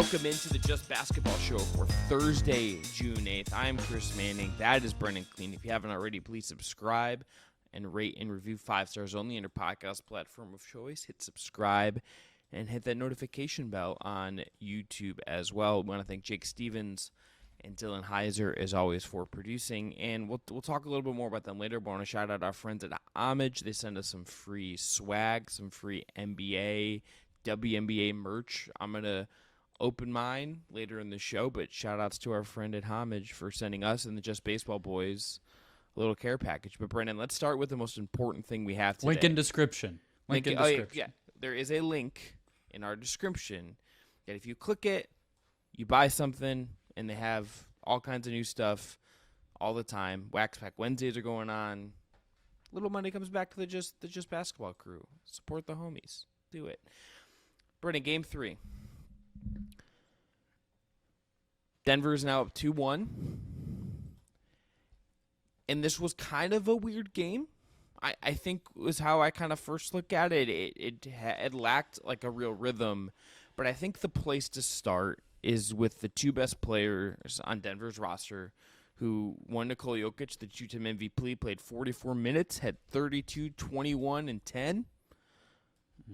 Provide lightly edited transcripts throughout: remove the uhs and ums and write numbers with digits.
Welcome into the Just Basketball Show for Thursday, June 8th. I'm Chris Manning. That is Brendon, Kleen. If you haven't already, please subscribe and rate and review 5 stars only on your podcast platform of choice. Hit subscribe and hit that notification bell on YouTube as well. We want to thank Jake Stevens and Dillon Heiser, as always, for producing. And we'll talk a little bit more about them later, but I want to shout out our friends at Homage. They send us some free swag, some free NBA, WNBA merch. I'm going to open mine later in the show, but shout outs to our friend at Homage for sending us and the Just Baseball Boys a little care package. But Brendon, let's start with the most important thing we have today. Link in description. Yeah, there is a link in our description that if you click it, you buy something, and they have all kinds of new stuff all the time. Wax Pack Wednesdays are going on. Little money comes back to the Just Basketball crew. Support the homies. Do it. Brendon, Game 3. Denver's now up 2-1. And this was kind of a weird game. I think was how I kind of first looked at it. It lacked like a real rhythm. But I think the place to start is with the two best players on Denver's roster, who won Nikola Jokic, the two-time MVP, played 44 minutes, had 32, 21, and 10.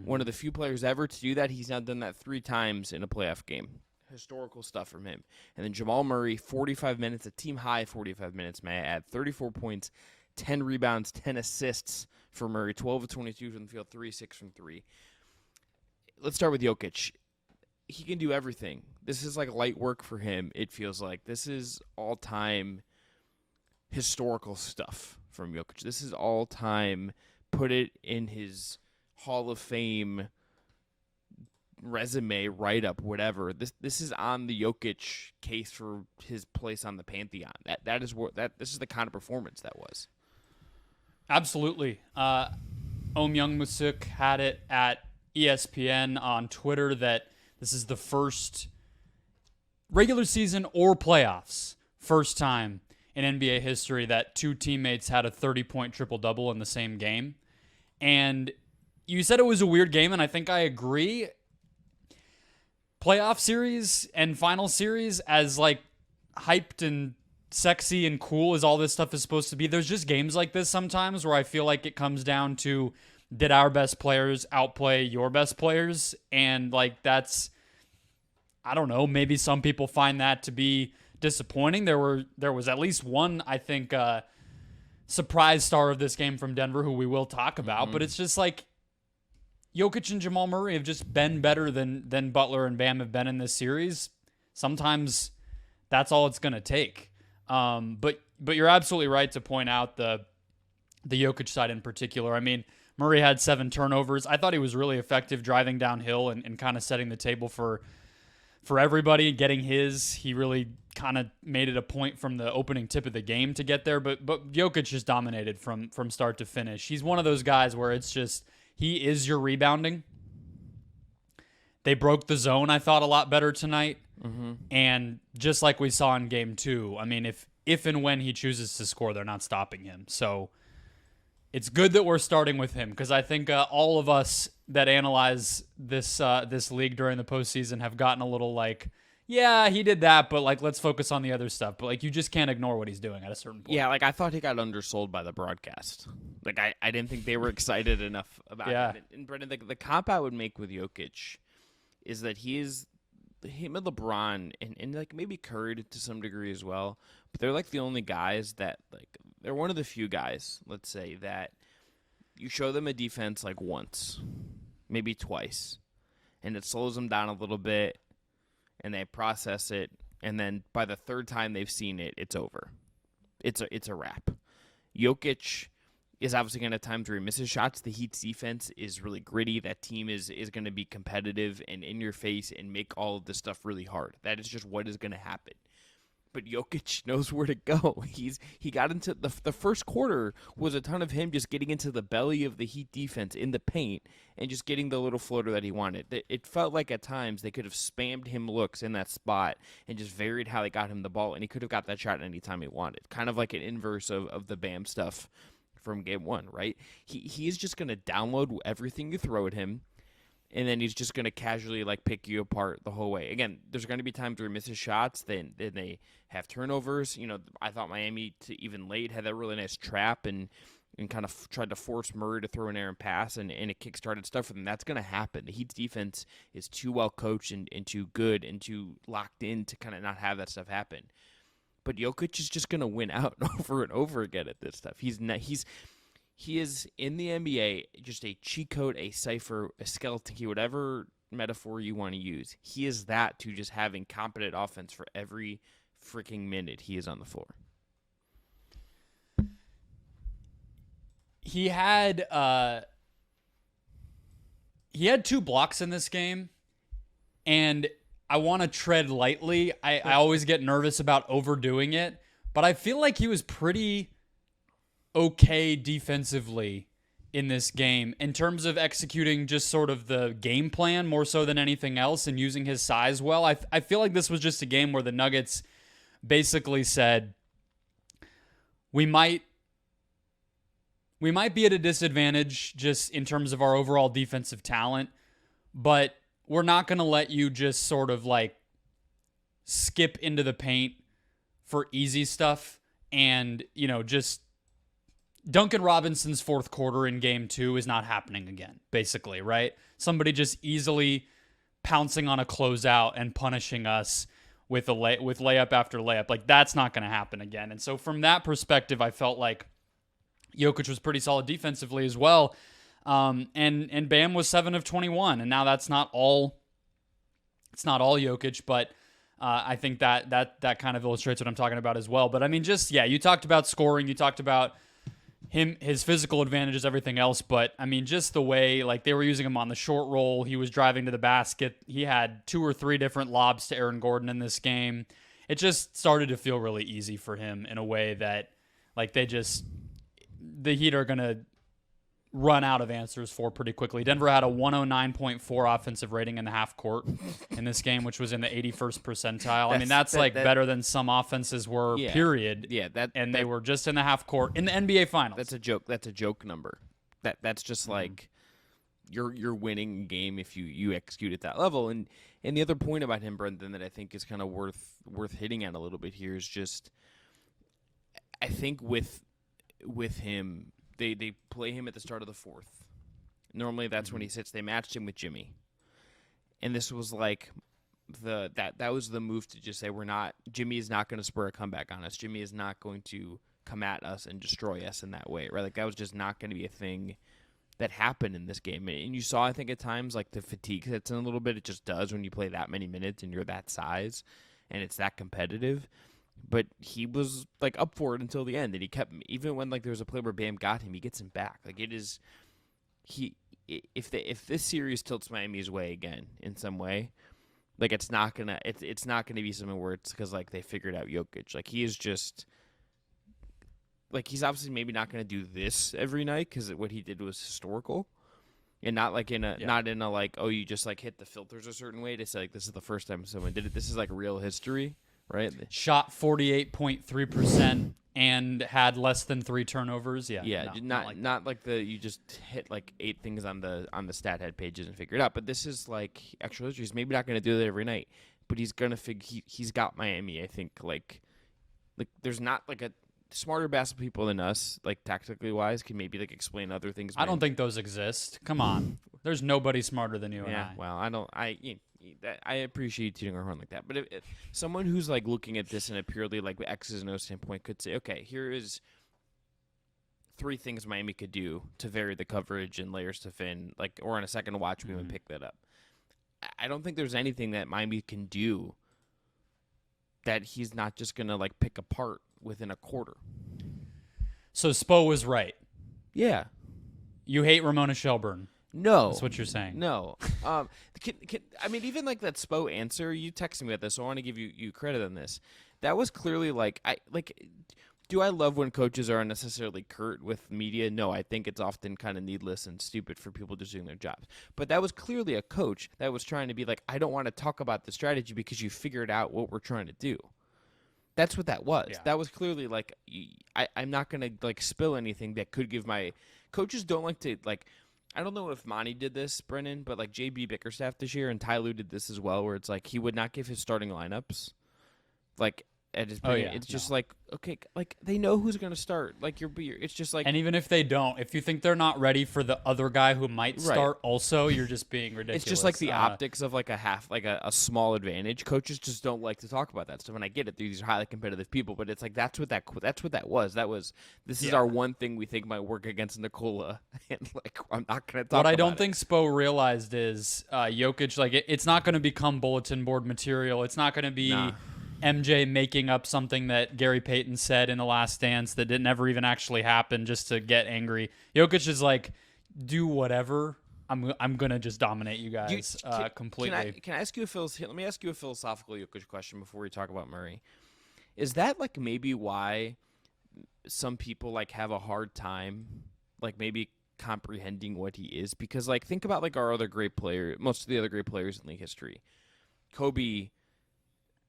One of the few players ever to do that. He's now done that 3 times in a playoff game. Historical stuff from him. And then Jamal Murray, 45 minutes, a team-high 45 minutes, may I add. 34 points, 10 rebounds, 10 assists for Murray, 12 of 22 from the field, 3-6 from 3. Let's start with Jokic. He can do everything. This is like light work for him, it feels like. This is all-time historical stuff from Jokic. This is all-time, put it in his Hall of Fame resume, write-up, whatever. This is on the Jokic case for his place on the Pantheon. This is the kind of performance that was. Absolutely. Om Youngmisuk had it at ESPN on Twitter that this is the first regular season or playoffs, first time in NBA history that 2 teammates had a 30-point triple-double in the same game. And you said it was a weird game, and I think I agree. Playoff series and final series, as like hyped and sexy and cool as all this stuff is supposed to be, there's just games like this sometimes where I feel like it comes down to, did our best players outplay your best players? And like that's, I don't know, maybe some people find that to be disappointing. There was at least one, I think, surprise star of this game from Denver who we will talk about, but it's just like Jokic and Jamal Murray have just been better than Butler and Bam have been in this series. Sometimes that's all it's going to take. But you're absolutely right to point out the Jokic side in particular. I mean, Murray had 7 turnovers. I thought he was really effective driving downhill and kind of setting the table for everybody, getting his. He really kind of made it a point from the opening tip of the game to get there. But Jokic just dominated from start to finish. He's one of those guys where it's just, he is your rebounding. They broke the zone, I thought, a lot better tonight. And just like we saw in Game 2, I mean, if and when he chooses to score, they're not stopping him. So it's good that we're starting with him, because I think all of us that analyze this league during the postseason have gotten a little like, yeah, he did that, but like let's focus on the other stuff. But like you just can't ignore what he's doing at a certain point. Yeah, like I thought he got undersold by the broadcast. Like I didn't think they were excited enough about him. And Brendon, the comp I would make with Jokic is that him and LeBron and like maybe Curry to some degree as well, but they're like the only guys that like they're one of the few guys, let's say, that you show them a defense like once, maybe twice, and it slows them down a little bit, and they process it, and then by the 3rd time they've seen it, it's over. It's a wrap. Jokic is obviously going to have times where he misses shots. The Heat's defense is really gritty. That team is going to be competitive and in your face and make all of this stuff really hard. That is just what is going to happen. But Jokic knows where to go. He got into the first quarter was a ton of him just getting into the belly of the Heat defense in the paint and just getting the little floater that he wanted. It felt like at times they could have spammed him looks in that spot and just varied how they got him the ball, and he could have got that shot anytime he wanted. Kind of like an inverse of the Bam stuff from Game 1, right? He is just going to download everything you throw at him, and then he's just going to casually like pick you apart the whole way. Again, there's going to be times where he misses shots, then they have turnovers. I thought Miami to even late had that really nice trap and kind of tried to force Murray to throw an errant pass, and it kick-started stuff for them. That's going to happen. The Heat's defense is too well coached and too good and too locked in to kind of not have that stuff happen. But Jokic is just going to win out over and over again at this stuff. He is in the NBA just a cheat code, a cipher, a skeleton key, whatever metaphor you want to use. He is that to just having competent offense for every freaking minute he is on the floor. He had 2 blocks in this game, and I want to tread lightly. I always get nervous about overdoing it, but I feel like he was pretty okay defensively in this game in terms of executing just sort of the game plan more so than anything else and using his size well. I feel like this was just a game where the Nuggets basically said, we might be at a disadvantage just in terms of our overall defensive talent, but we're not going to let you just sort of like skip into the paint for easy stuff. And, just Duncan Robinson's fourth quarter in game 2 is not happening again, basically, right? Somebody just easily pouncing on a closeout and punishing us with layup after layup. Like, that's not going to happen again. And so from that perspective, I felt like Jokic was pretty solid defensively as well. And Bam was 7 of 21. And now it's not all Jokic, but I think that kind of illustrates what I'm talking about as well. But I mean, you talked about scoring, you talked about his physical advantages, everything else. But I mean, just the way like they were using him on the short roll, he was driving to the basket. He had 2 or 3 different lobs to Aaron Gordon in this game. It just started to feel really easy for him in a way that like the Heat are going to run out of answers for pretty quickly. Denver had a 109.4 offensive rating in the half court in this game, which was in the 81st percentile. That's better than some offenses were, period. Yeah, they were just in the half court in the NBA Finals. That's a joke. That's a joke number. That's just like you're winning a game if you execute at that level. And the other point about him, Brendon, that I think is kind of worth hitting at a little bit here is just I think with him, they play him at the start of the fourth. Normally that's when he sits. They matched him with Jimmy. And this was like that was the move to just say Jimmy is not going to spur a comeback on us. Jimmy is not going to come at us and destroy us in that way, right? Like that was just not going to be a thing that happened in this game. And you saw, I think, at times like the fatigue sets in a little bit. It just does when you play that many minutes and you're that size and it's that competitive. But he was like up for it until the end, and he kept even when like there was a play where Bam got him, he gets him back. Like it is, if this series tilts Miami's way again in some way, like it's not gonna be something where it's because like they figured out Jokic. Like he is just like he's obviously maybe not gonna do this every night because what he did was historical, and not like not in a like you just like hit the filters a certain way to say like this is the first time someone did it. This is like real history. Right. Shot 48.3% and had less than 3 turnovers. Yeah. Yeah. Not like you just hit like 8 things on the stat head pages and figure it out. But this is like actual history. He's maybe not going to do that every night, but he's going to he's got Miami. I think like there's not like a smarter basketball people than us, like tactically wise, can maybe like explain other things. I don't think those exist. Come on. There's nobody smarter than you and I. Well, I appreciate tuning our horn like that, but if someone who's like looking at this in a purely like X's and O's standpoint could say, okay, here is 3 things Miami could do to vary the coverage and layers to Finn, like or on a second watch we would pick that up. I don't think there's anything that Miami can do that he's not just gonna like pick apart within a quarter. So Spo was right. Yeah, you hate Ramona Shelburne. No. That's what you're saying. No. I mean, even like that Spo answer, you texted me about this, so I want to give you credit on this. That was clearly do I love when coaches are unnecessarily curt with media? No, I think it's often kind of needless and stupid for people just doing their jobs. But that was clearly a coach that was trying to be like, I don't want to talk about the strategy because you figured out what we're trying to do. That's what that was. Yeah. That was clearly like, I'm not going to like spill anything that could give my – coaches don't like to like – I don't know if Monty did this, Brennan, but like JB Bickerstaff this year and Ty Lue did this as well, where it's like he would not give his starting lineups. Like at his beginning, it's just like, okay, like they know who's going to start. Like it's just like, and even if they don't, if you think they're not ready for the other guy who might start, also you're just being ridiculous. It's just like the optics of like a small advantage. Coaches just don't like to talk about that stuff. And I get it; these are highly competitive people, but it's like that's what that was. This is our one thing we think might work against Nikola, and like I'm not going to talk. What I don't it. think Spo realized is Jokic. Like it's not going to become bulletin board material. It's not going to be. Nah. MJ making up something that Gary Payton said in The Last Dance that didn't ever even actually happen just to get angry. Jokic is like, do whatever. I'm gonna just dominate you guys completely. Can I ask you let me ask you a philosophical Jokic question before we talk about Murray. Is that like maybe why some people like have a hard time like maybe comprehending what he is? Because like think about like our other great player, most of the other great players in league history.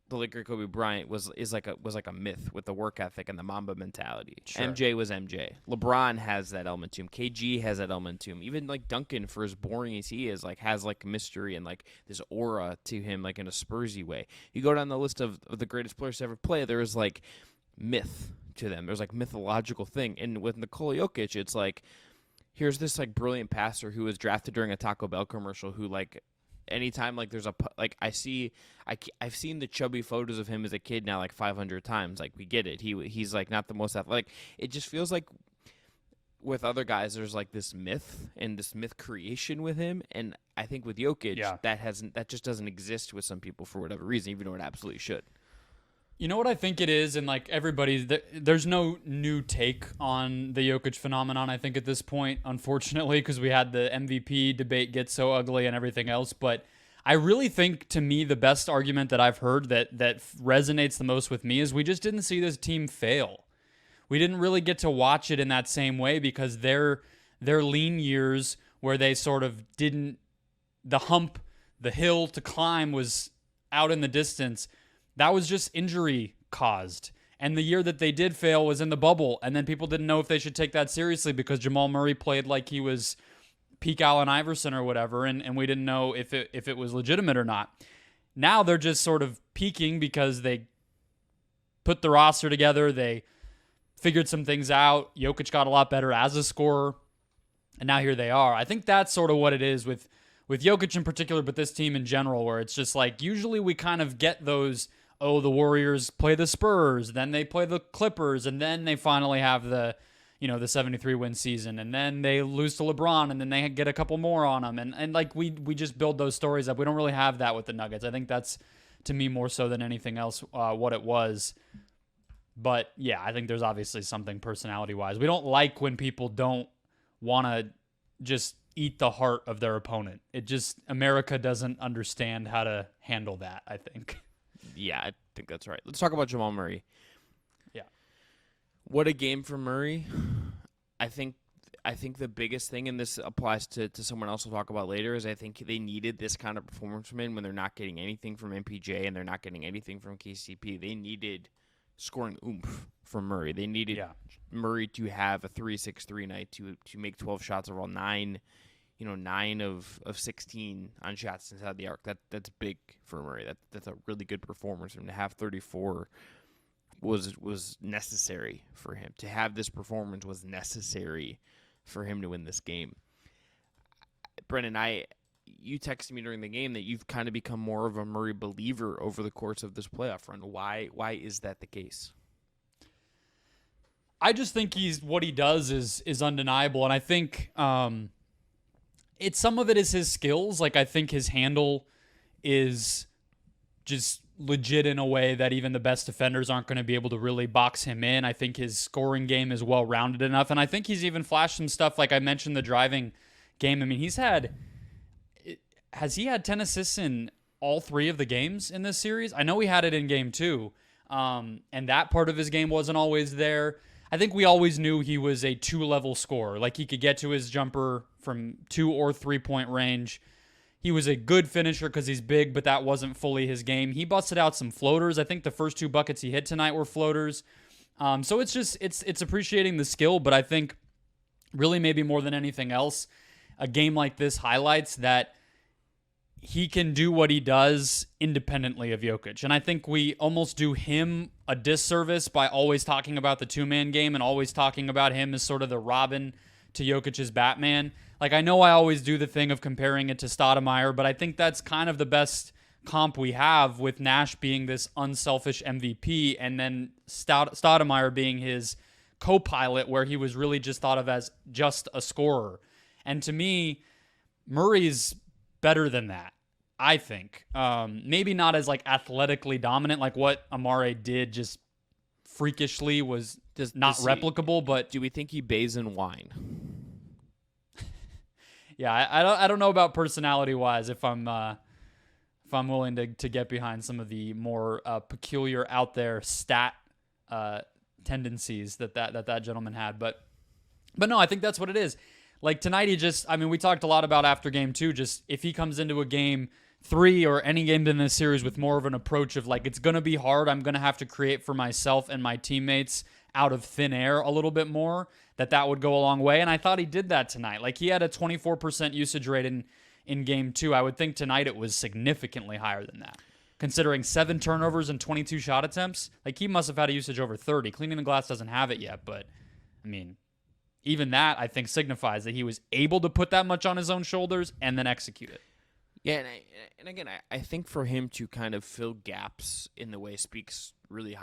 The late great Kobe Bryant was like a myth with the work ethic and the Mamba mentality. Sure. MJ was MJ. LeBron has that element to him. KG has that element to him. Even like Duncan, for as boring as he is, like has like mystery and like this aura to him, like in a Spursy way. You go down the list of the greatest players to ever play, there is like myth to them. There's like mythological thing. And with Nikola Jokic, it's like here's this like brilliant passer who was drafted during a Taco Bell commercial who like. Anytime like there's I've seen the chubby photos of him as a kid now like 500 times. Like we get it. He's like not the most athletic. It just feels like with other guys there's like this myth and this myth creation with him. And I think with Jokic that just doesn't exist with some people for whatever reason, even though it absolutely should. You know what I think it is, and like there's no new take on the Jokic phenomenon, I think, at this point, unfortunately, because we had the MVP debate get so ugly and everything else. But I really think, to me, the best argument that I've heard that resonates the most with me is we just didn't see this team fail. We didn't really get to watch it in that same way because their lean years where they sort of didn't, the hill to climb was out in the distance. That was just injury caused. And the year that they did fail was in the bubble. And then people didn't know if they should take that seriously because Jamal Murray played like he was peak Allen Iverson or whatever. And we didn't know if it was legitimate or not. Now they're just sort of peaking because they put the roster together. They figured some things out. Jokic got a lot better as a scorer. And now here they are. I think that's sort of what it is with Jokic in particular, but this team in general, where it's just like usually we kind of get those, the Warriors play the Spurs, then they play the Clippers, and then they finally have the 73-win season, and then they lose to LeBron, and then they get a couple more on them, and like we just build those stories up. We don't really have that with the Nuggets. I think that's, to me, more so than anything else, what it was. But yeah, I think there's obviously something personality-wise. We don't like when people don't want to just eat the heart of their opponent. America doesn't understand how to handle that, I think. Yeah, I think that's right. Let's talk about Jamal Murray. Yeah. What a game for Murray. I think the biggest thing, and this applies to someone else we'll talk about later, is I think they needed this kind of performance from him when they're not getting anything from MPJ and they're not getting anything from KCP. They needed scoring oomph from Murray. They needed Murray to have a 3-6-3 night to make 12 shots overall, 9 of 16 on shots inside the arc. That's big for Murray. That's a really good performance. And to have 34 was necessary for him. To have this performance was necessary for him to win this game. Brendon, you texted me during the game that you've kind of become more of a Murray believer over the course of this playoff run. Why is that the case? I just think what he does is undeniable, and I think some of it is his skills. Like I think his handle is just legit in a way that even the best defenders aren't going to be able to really box him in. I think his scoring game is well-rounded enough, and I think he's even flashed some stuff. Like I mentioned, the driving game. I mean, has he had 10 assists in all 3 of the games in this series? I know he had it in game 2, and that part of his game wasn't always there. I think we always knew he was a 2-level scorer. Like he could get to his jumper from 2 or 3-point range. He was a good finisher because he's big, but that wasn't fully his game. He busted out some floaters. I think the first 2 buckets he hit tonight were floaters. So it's appreciating the skill, but I think really maybe more than anything else, a game like this highlights that he can do what he does independently of Jokic. And I think we almost do him a disservice by always talking about the two-man game and always talking about him as sort of the Robin to Jokic's Batman. Like, I know I always do the thing of comparing it to Stoudemire, but I think that's kind of the best comp we have, with Nash being this unselfish MVP and then Stoudemire being his co-pilot, where he was really just thought of as just a scorer. And to me, Murray's better than that, I think. Maybe not as like athletically dominant, like what Amare did just freakishly was just not replicable, but do we think he bathes in wine? Yeah, I don't know about personality wise if I'm willing to get behind some of the more peculiar out there stat tendencies that gentleman had, but no, I think that's what it is. Like tonight, we talked a lot about after game 2, just if he comes into a game 3 or any game in this series with more of an approach of like, it's going to be hard, I'm going to have to create for myself and my teammates out of thin air a little bit more, that would go a long way. And I thought he did that tonight. Like, he had a 24% usage rate in game 2. I would think tonight it was significantly higher than that, considering 7 turnovers and 22 shot attempts. Like, he must have had a usage over 30. Cleaning the Glass doesn't have it yet, but I mean, even that, I think, signifies that he was able to put that much on his own shoulders and then execute it. Yeah, and again, I think for him to kind of fill gaps in the way speaks really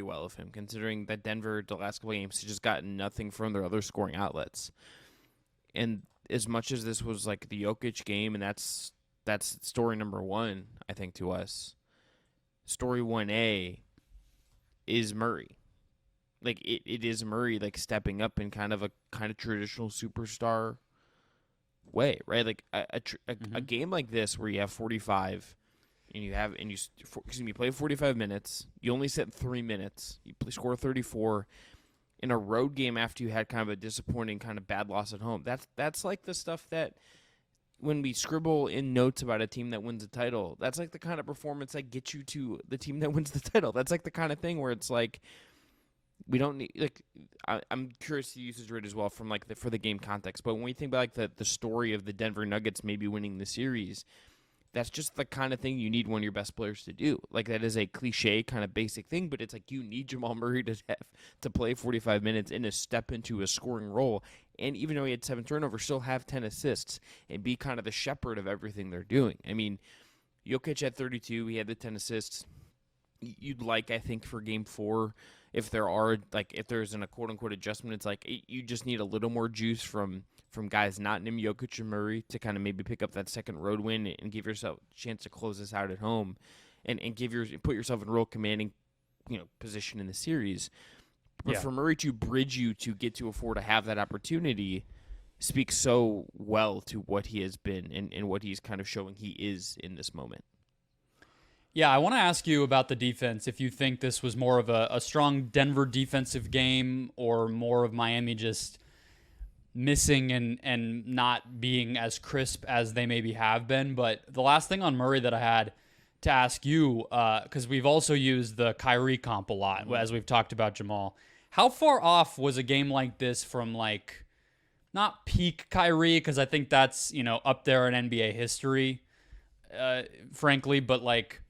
well of him, considering that Denver, the last couple of games, has just gotten nothing from their other scoring outlets. And as much as this was like the Jokic game, and that's story number 1, I think, to us, story 1A is Murray. Like, it is Murray, like, stepping up in kind of traditional superstar way, right? Like a game like this where you have 45 and you play 45 minutes, you only sit 3 minutes, you score 34 in a road game after you had kind of a disappointing kind of bad loss at home. That's like the stuff that when we scribble in notes about a team that wins a title, that's like the kind of performance that gets you to the team that wins the title. That's like the kind of thing where it's like, we don't need, like, I'm curious the usage rate as well from like for the game context. But when we think about like the story of the Denver Nuggets maybe winning the series, that's just the kind of thing you need one of your best players to do. Like, that is a cliche kind of basic thing, but it's like you need Jamal Murray to play 45 minutes and to step into a scoring role. And even though he had 7 turnovers, still have 10 assists and be kind of the shepherd of everything they're doing. I mean, Jokic had 32, he had the 10 assists. You'd like, I think, for game 4, if there's a quote-unquote adjustment, it's like you just need a little more juice from guys not named Jokic and Murray to kind of maybe pick up that second road win and give yourself a chance to close this out at home and put yourself in a real commanding position in the series. But for Murray to bridge you to get to a 4 to have that opportunity speaks so well to what he has been and what he's kind of showing he is in this moment. Yeah, I want to ask you about the defense, if you think this was more of a strong Denver defensive game or more of Miami just missing and not being as crisp as they maybe have been. But the last thing on Murray that I had to ask you, because we've also used the Kyrie comp a lot, as we've talked about Jamal. How far off was a game like this from, like, not peak Kyrie, because I think that's, up there in NBA history, frankly, but like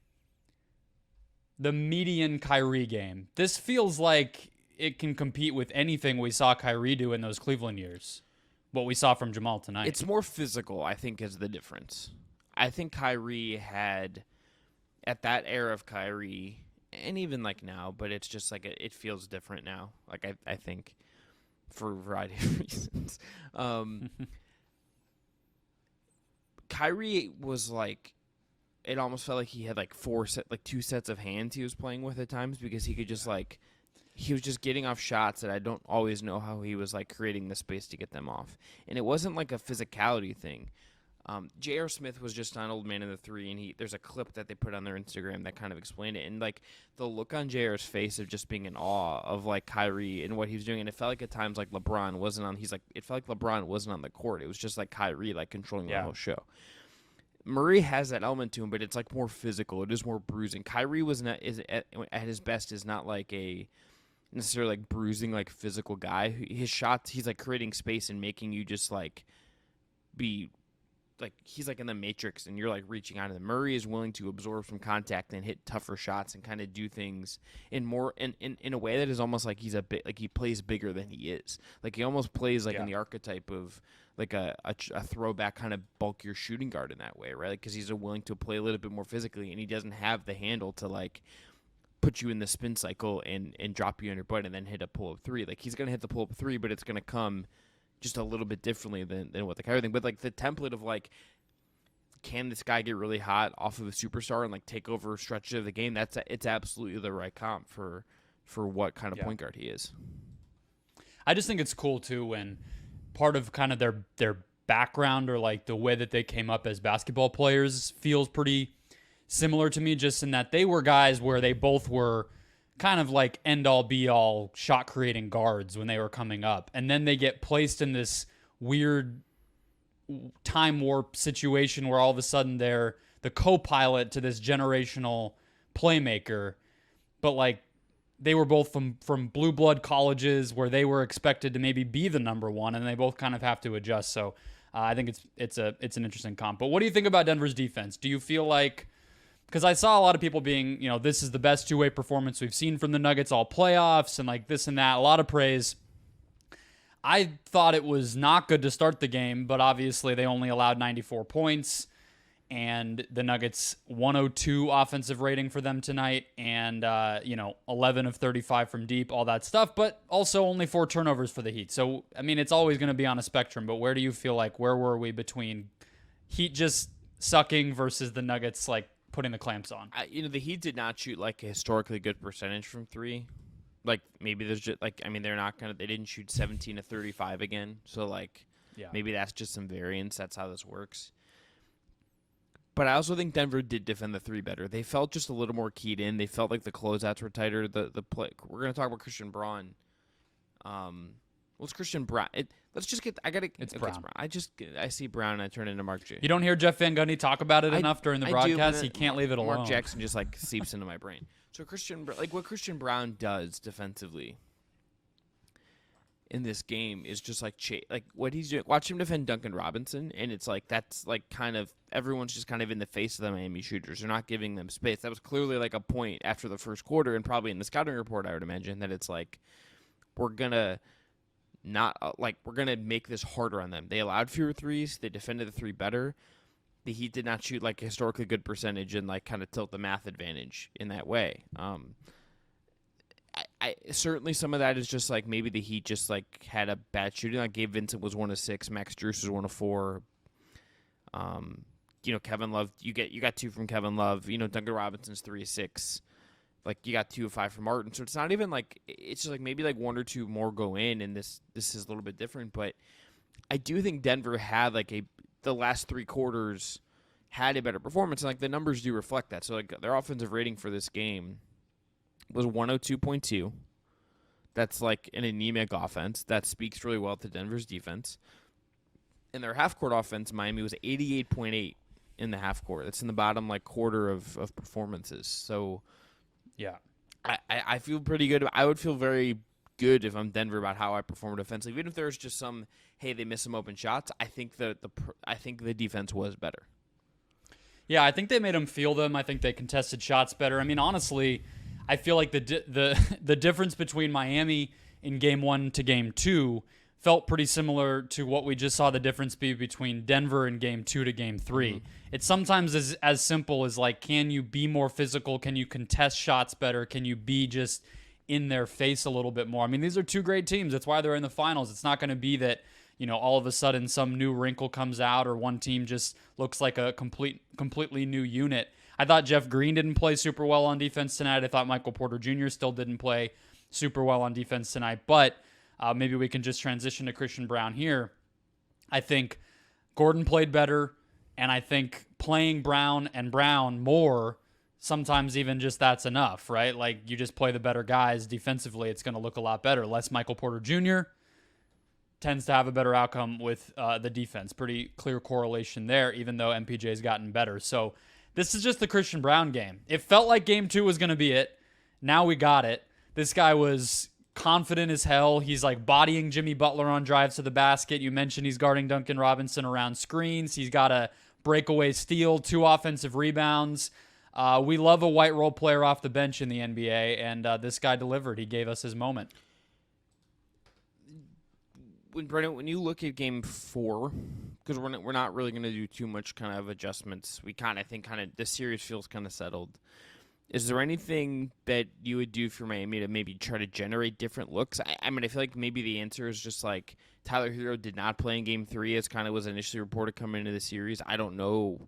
the median Kyrie game? This feels like it can compete with anything we saw Kyrie do in those Cleveland years. What we saw from Jamal tonight. It's more physical, I think, is the difference. I think Kyrie had, at that era of Kyrie, and even like now, but it's just like it feels different now. Like I think, for a variety of reasons. Kyrie was like, it almost felt like he had like 2 sets of hands he was playing with at times, because he could just like, he was just getting off shots that I don't always know how he was like creating the space to get them off. And it wasn't like a physicality thing. J.R. Smith was just on Old Man in the 3, and there's a clip that they put on their Instagram that kind of explained it. And like the look on J.R.'s face of just being in awe of like Kyrie and what he was doing. And it felt like at times like LeBron wasn't on, it felt like LeBron wasn't on the court. It was just like Kyrie like controlling the whole show. Murray has that element to him, but it's like more physical. It is more bruising. Kyrie at his best is not like a necessarily like bruising, like physical guy. His shots, he's like creating space and making you just like be like he's like in the Matrix, and you're like reaching out. And Murray is willing to absorb some contact and hit tougher shots and kind of do things in a way that is almost like he's a bit like he plays bigger than he is. Like he almost plays like in the archetype of like a throwback kind of bulkier shooting guard in that way, right? Because he's willing to play a little bit more physically, and he doesn't have the handle to like put you in the spin cycle and drop you on your butt and then hit a pull-up three. Like he's gonna hit the pull-up three, but it's gonna come just a little bit differently than what the Kyrie thing. But like the template of like, can this guy get really hot off of a superstar and like take over stretches of the game? It's absolutely the right comp for what kind of point guard he is. I just think it's cool too when part of kind of their background or like the way that they came up as basketball players feels pretty similar to me, just in that they were guys where they both were kind of like end-all be-all shot-creating guards when they were coming up. And then they get placed in this weird time warp situation where all of a sudden they're the co-pilot to this generational playmaker. But like they were both from blue blood colleges where they were expected to maybe be the number one, and they both kind of have to adjust. So I think it's an interesting comp. But what do you think about Denver's defense? Do you feel like, because I saw a lot of people being, this is the best two-way performance we've seen from the Nuggets all playoffs and like this and that, a lot of praise. I thought it was not good to start the game, but obviously they only allowed 94 points, and the Nuggets 102 offensive rating for them tonight, and 11 of 35 from deep, all that stuff, but also only 4 turnovers for the Heat. So, I mean, it's always going to be on a spectrum, but where do you feel like, where were we between Heat just sucking versus the Nuggets like putting the clamps on? The Heat did not shoot like a historically good percentage from three. Like maybe there's just like, I mean, they didn't shoot 17 to 35 again. So like, maybe that's just some variance. That's how this works. But I also think Denver did defend the three better. They felt just a little more keyed in. They felt like the closeouts were tighter. The play. We're gonna talk about Christian Braun. What's Christian Braun? Let's just get. It's Braun. I see Braun and I turn into Mark J. You don't hear Jeff Van Gundy talk about it enough during the broadcast. He can't leave it alone. Mark Jackson just like seeps into my brain. So what Christian Braun does defensively in this game is just like what he's doing. Watch him defend Duncan Robinson, and it's like that's like kind of everyone's just kind of in the face of the Miami shooters. They're not giving them space. That was clearly like a point after the first quarter, and probably in the scouting report, I would imagine that it's like we're gonna make this harder on them. They allowed fewer threes. They defended the three better. The Heat did not shoot like a historically good percentage and like kind of tilt the math advantage in that way. I certainly some of that is just like maybe the Heat just like had a bad shooting. Like Gabe Vincent was 1 of 6, Max Strus was 1 of 4. Kevin Love, you got 2 from Kevin Love. Duncan Robinson's 3 of 6. Like you got 2 of 5 from Martin. So it's not even like it's just like maybe like 1 or 2 more go in, and this is a little bit different. But I do think Denver had like the last 3 quarters had a better performance, and like the numbers do reflect that. So like their offensive rating for this game was 102.2. That's like an anemic offense. That speaks really well to Denver's defense. And their half-court offense, Miami, was 88.8 in the half-court. That's in the bottom like quarter of performances. So yeah, I feel pretty good. I would feel very good if I'm Denver about how I performed offensively. Even if there's just some, hey, they missed some open shots, I think the defense was better. Yeah, I think they made them feel them. I think they contested shots better. I mean, honestly, I feel like the difference between Miami in game 1 to game 2 felt pretty similar to what we just saw the difference be between Denver in game 2 to game 3. Mm-hmm. It's sometimes as simple as like, can you be more physical? Can you contest shots better? Can you be just in their face a little bit more? I mean, these are 2 great teams. That's why they're in the finals. It's not going to be that, all of a sudden some new wrinkle comes out or one team just looks like a completely new unit. I thought Jeff Green didn't play super well on defense tonight. I thought Michael Porter Jr. still didn't play super well on defense tonight. But maybe we can just transition to Christian Braun here. I think Gordon played better, and I think playing Braun more, sometimes even just that's enough, right? Like you just play the better guys defensively, it's going to look a lot better. Less Michael Porter Jr. tends to have a better outcome with the defense. Pretty clear correlation there, even though MPJ's gotten better. So this is just the Christian Braun game. It felt like game 2 was going to be it. Now we got it. This guy was confident as hell. He's like bodying Jimmy Butler on drives to the basket. You mentioned he's guarding Duncan Robinson around screens. He's got a breakaway steal, 2 offensive rebounds. We love a white role player off the bench in the NBA, and this guy delivered. He gave us his moment. Brendon, when you look at Game 4, because we're not really going to do too much kind of adjustments. We kind of think this series feels kind of settled. Is there anything that you would do for Miami to maybe try to generate different looks? I mean, I feel like maybe the answer is just like Tyler Hero did not play in Game 3 as kind of was initially reported coming into the series. I don't know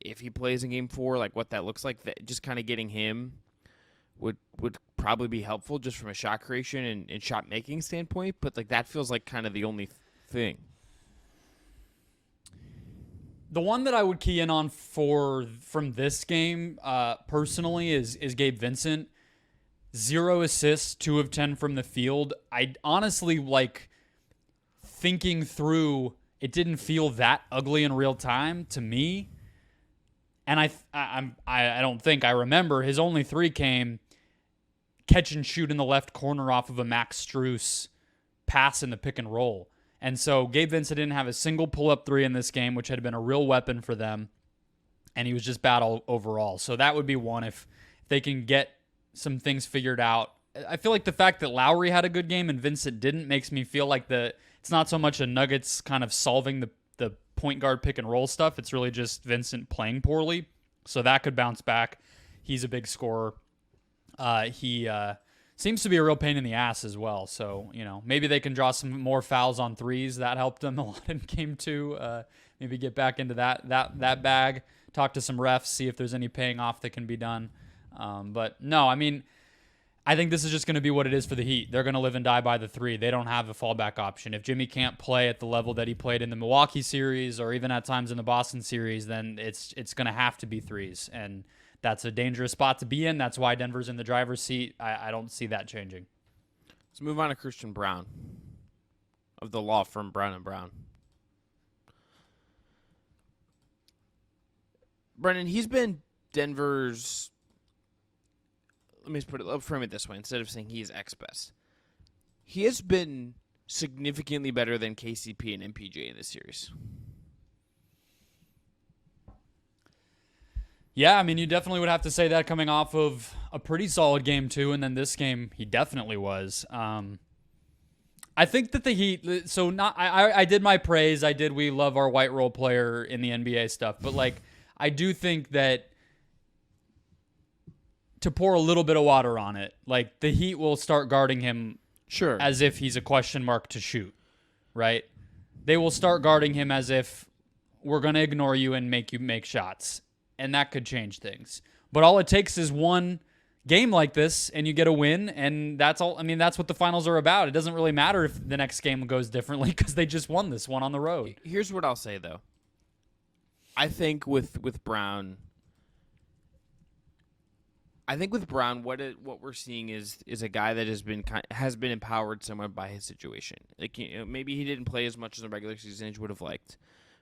if he plays in Game 4, like what that looks like. Just kind of getting him would probably be helpful just from a shot creation and shot making standpoint, but like that feels like kind of the only thing. The one that I would key in on from this game personally is Gabe Vincent. 0 assists, 2 of 10 from the field. I honestly like thinking through, it didn't feel that ugly in real time to me. And I don't think I remember his only 3 came catch and shoot in the left corner off of a Max Strus pass in the pick and roll. And so Gabe Vincent didn't have a single pull-up 3 in this game, which had been a real weapon for them. And he was just bad overall. So that would be one if they can get some things figured out. I feel like the fact that Lowry had a good game and Vincent didn't makes me feel like it's not so much a Nuggets kind of solving the point guard pick and roll stuff. It's really just Vincent playing poorly. So that could bounce back. He's a big scorer. He seems to be a real pain in the ass as well. So, maybe they can draw some more fouls on 3s. That helped them a lot in Game 2. Maybe get back into that bag. Talk to some refs, see if there's any paying off that can be done. But no, I mean, I think this is just going to be what it is for the Heat. They're going to live and die by the 3. They don't have a fallback option. If Jimmy can't play at the level that he played in the Milwaukee series or even at times in the Boston series, then it's going to have to be 3s. And that's a dangerous spot to be in. That's why Denver's in the driver's seat. I don't see that changing. Let's move on to Christian Braun of the law firm Brown & Brown. Brendon, he's been Denver's... Let's frame it this way instead of saying he's ex-best. He has been significantly better than KCP and MPJ in this series. Yeah, I mean, you definitely would have to say that coming off of a pretty solid game, too, and then this game, he definitely was. I think that the Heat, so not, I did my praise, we love our white role player in the NBA stuff, but, like, I do think that to pour a little bit of water on it, like, the Heat will start guarding him as if he's a question mark to shoot, right? They will start guarding him as if we're going to ignore you and make you make shots. And that could change things. But all it takes is one game like this, and you get a win, and that's all. I mean, that's what the finals are about. It doesn't really matter if the next game goes differently because they just won this one on the road. Here's what I'll say, though. I think with Braun, what we're seeing is a guy that has been empowered somewhat by his situation. Like, maybe he didn't play as much as a regular season as he would have liked.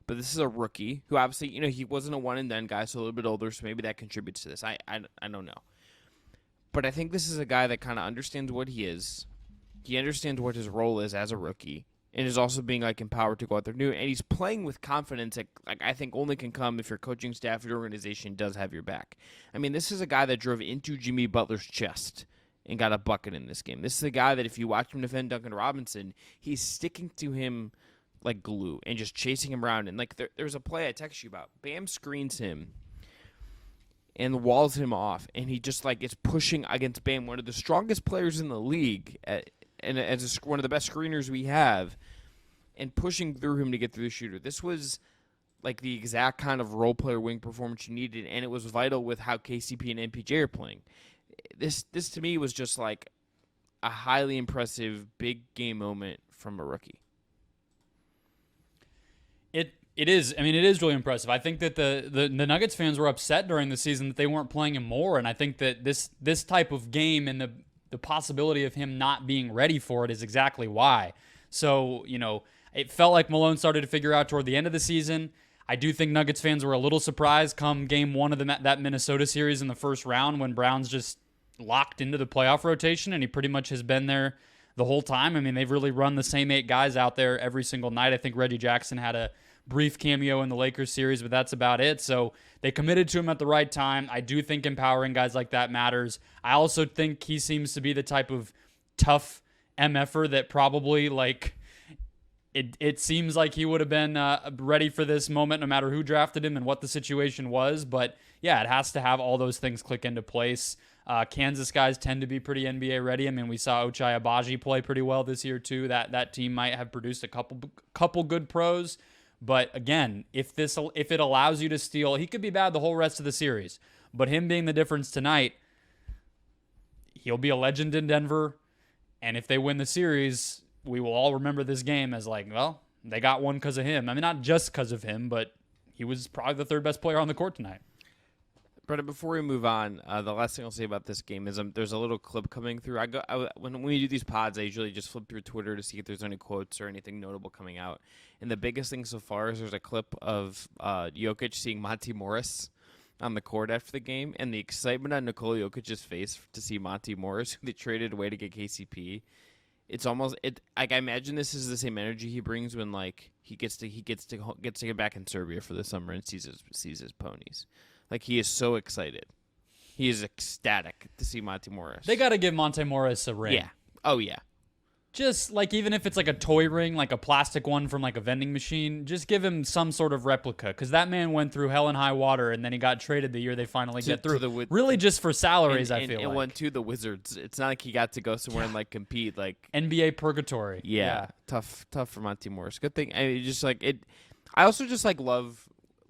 But this is a rookie who obviously, he wasn't a one-and-done guy, so a little bit older, so maybe that contributes to this. I don't know. But I think this is a guy that kind of understands what he is. He understands what his role is as a rookie, and is also being, like, empowered to go out there and do it. And he's playing with confidence that, like, I think only can come if your coaching staff, your organization does have your back. I mean, this is a guy that drove into Jimmy Butler's chest and got a bucket in this game. This is a guy that if you watch him defend Duncan Robinson, he's sticking to him like glue and just chasing him around. And like there's a play I text you about. Bam screens him and walls him off, and he just like is pushing against Bam, one of the strongest players in the league, and as one of the best screeners we have, and pushing through him to get through the shooter. This was like the exact kind of role player wing performance you needed, and it was vital with how KCP and MPJ are playing. This to me was just like a highly impressive big game moment from a rookie. It is. I mean, it is really impressive. I think that the Nuggets fans were upset during the season that they weren't playing him more, and I think that this type of game and the possibility of him not being ready for it is exactly why. So, it felt like Malone started to figure out toward the end of the season. I do think Nuggets fans were a little surprised come game 1 of that Minnesota series in the first round when Brown's just locked into the playoff rotation, and he pretty much has been there the whole time. I mean, they've really run the same 8 guys out there every single night. I think Reggie Jackson had a brief cameo in the Lakers series, but that's about it. So they committed to him at the right time. I do think empowering guys like that matters. I also think he seems to be the type of tough MFer that probably, like, it seems like he would have been ready for this moment no matter who drafted him and what the situation was. But yeah, it has to have all those things click into place. Kansas guys tend to be pretty NBA ready. I mean, we saw Ochai Agbaji play pretty well this year too. That team might have produced a couple good pros. But again, if it allows you to steal, he could be bad the whole rest of the series. But him being the difference tonight, he'll be a legend in Denver. And if they win the series, we will all remember this game as like, well, they got one because of him. I mean, not just because of him, but he was probably the third best player on the court tonight. Brendon, before we move on, the last thing I'll say about this game is there's a little clip coming through. When we do these pods, I usually just flip through Twitter to see if there's any quotes or anything notable coming out. And the biggest thing so far is there's a clip of Jokic seeing Monty Morris on the court after the game, and the excitement on Nikola Jokic's face to see Monty Morris, who they traded away to get KCP. It's almost like I imagine this is the same energy he brings when like he gets to get back in Serbia for the summer and sees his ponies. Like, he is so excited. He is ecstatic to see Monty Morris. They got to give Monty Morris a ring. Yeah. Oh, yeah. Just, like, even if it's like a toy ring, like a plastic one from like a vending machine, just give him some sort of replica. Because that man went through hell and high water, and then he got traded the year they finally get through. Really just for salaries, I feel like. And went to the Wizards. It's not like he got to go somewhere and, like, compete. Like NBA purgatory. Yeah. Tough for Monty Morris. Good thing. I mean, just, like, it. I also just, like, love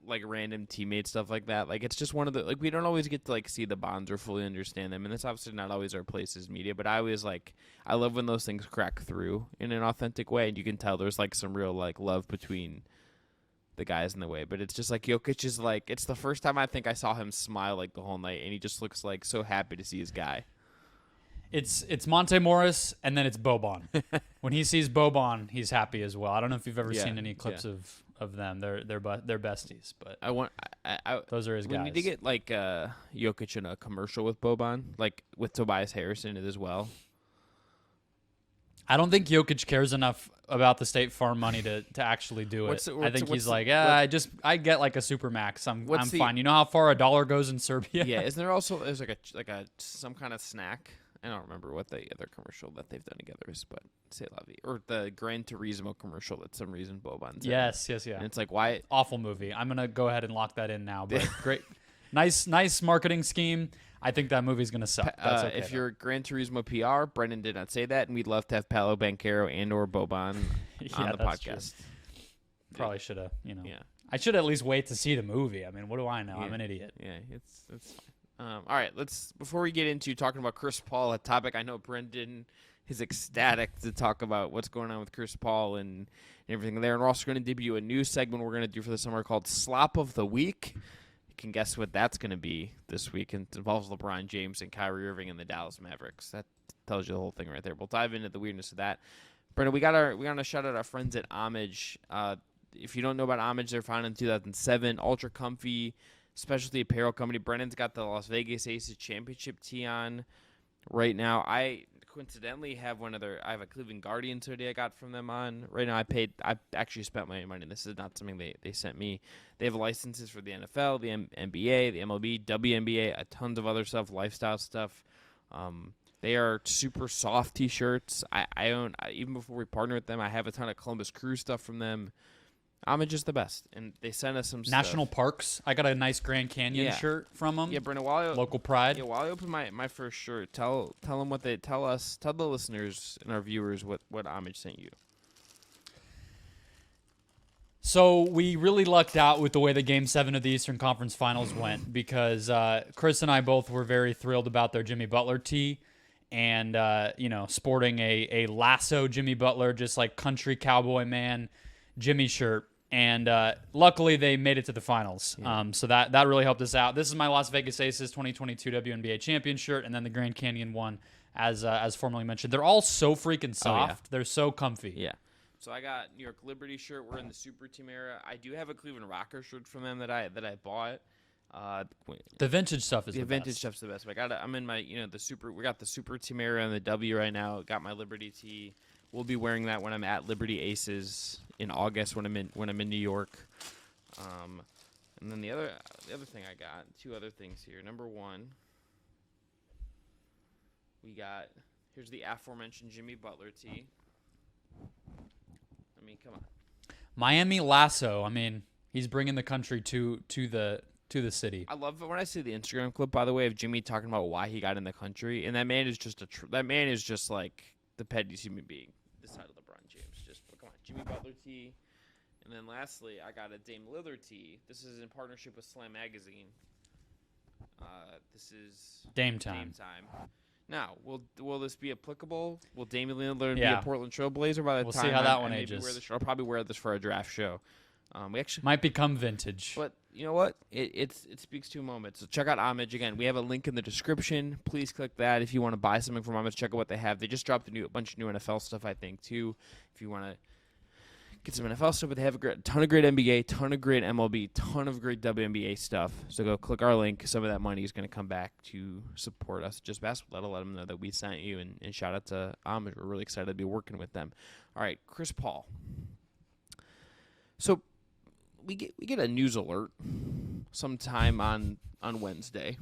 like random teammate stuff like that. Like, it's just one of the, like, we don't always get to like see the bonds or fully understand them, and that's obviously not always our place as media, but I always like, I love when those things crack through in an authentic way, and you can tell there's like some real like love between the guys in the way. But it's just like Jokic is like, it's the first time I think I saw him smile like the whole night, and he just looks like so happy to see his guy. It's Monte Morris, and then it's Boban. When he sees Boban, he's happy as well. I don't know if you've ever seen any clips of them. They're besties, but those are his guys. We need to get like Jokic in a commercial with Boban, like with Tobias Harris in it as well. I don't think Jokic cares enough about the State Farm money to actually do it. I think he's like, I get like a Supermax. I'm fine. You know how far $1 goes in Serbia? Yeah, isn't there also there's like a some kind of snack? I don't remember what the other commercial that they've done together is, but C'est La Vie. Or the Gran Turismo commercial that some reason Boban's in. Yes. And it's like, why? Awful movie. I'm going to go ahead and lock that in now. But great. Nice marketing scheme. I think that movie's going to suck. That's okay, if you're Gran Turismo PR, Brendon did not say that, and we'd love to have Paolo Banchero and or Boban on the podcast. True. Probably should have, Yeah. I should at least wait to see the movie. I mean, what do I know? Yeah. I'm an idiot. Yeah, it's fine. All right, before we get into talking about Chris Paul, a topic I know Brendon is ecstatic to talk about what's going on with Chris Paul and everything there. And we're also going to debut a new segment we're going to do for the summer called Slop of the Week. You can guess what that's going to be this week. It involves LeBron James and Kyrie Irving and the Dallas Mavericks. That tells you the whole thing right there. We'll dive into the weirdness of that. Brendon, we got to shout out our friends at Homage. If you don't know about Homage, they're founded in 2007. Ultra comfy specialty apparel company. Brendon's got the Las Vegas Aces championship tee on right now. I coincidentally have I have a Cleveland Guardians hoodie I got from them on right now. I actually spent my money. This is not something they sent me. They have licenses for the NFL, the NBA, the MLB, WNBA, a tons of other stuff, lifestyle stuff. They are super soft t-shirts. I own, even before we partner with them, I have a ton of Columbus Crew stuff from them. Homage is the best, and they sent us some National stuff. Parks. I got a nice Grand Canyon shirt from them. Yeah, Brendon, local pride. Yeah, while I open my first shirt, tell them what they tell the listeners and our viewers what Homage sent you. So we really lucked out with the way the Game 7 of the Eastern Conference Finals went because Chris and I both were very thrilled about their Jimmy Butler tee. And, sporting a lasso Jimmy Butler, just like country cowboy man Jimmy shirt. And luckily they made it to the finals. Yeah. So that really helped us out. This is my Las Vegas Aces 2022 WNBA champion shirt, and then the Grand Canyon one, as formerly mentioned. They're all so freaking soft. Oh, yeah. They're so comfy. Yeah. So I got New York Liberty shirt. We're in the Super Team era. I do have a Cleveland Rocker shirt from them that I bought. The vintage stuff is the vintage best. stuff's the best. But I'm in my the super. We got the super team area on the W right now. Got my Liberty tee. We'll be wearing that when I'm at Liberty Aces in August when I'm in New York. And then the other thing I got, 2 other things here. Number 1, here's the aforementioned Jimmy Butler tee. I mean, come on. Miami Lasso. I mean, he's bringing the country to the city. I love it when I see the Instagram clip, by the way, of Jimmy talking about why he got in the country, and that man is just like the pettiest human being this side of LeBron James. Just come on, Jimmy Butler tee. And then lastly, I got a Dame Lillard tee. This is in partnership with Slam Magazine. This is Dame time. Now, will this be applicable? Will Damian Lillard be a Portland Trailblazer by the we'll time? See how that one ages. I'll probably wear this for a draft show. We actually might become vintage. But you know what? It speaks to a moment. So check out Homage again. We have a link in the description. Please click that if you want to buy something from Homage. Check out what they have. They just dropped a bunch of new NFL stuff, I think, too. If you want to get some NFL stuff, but they have a ton of great NBA, ton of great MLB, ton of great WNBA stuff. So go click our link. Some of that money is going to come back to support us. Just basketball. Let them know that we sent you, and shout out to Homage. We're really excited to be working with them. All right, Chris Paul. So we get a news alert sometime on Wednesday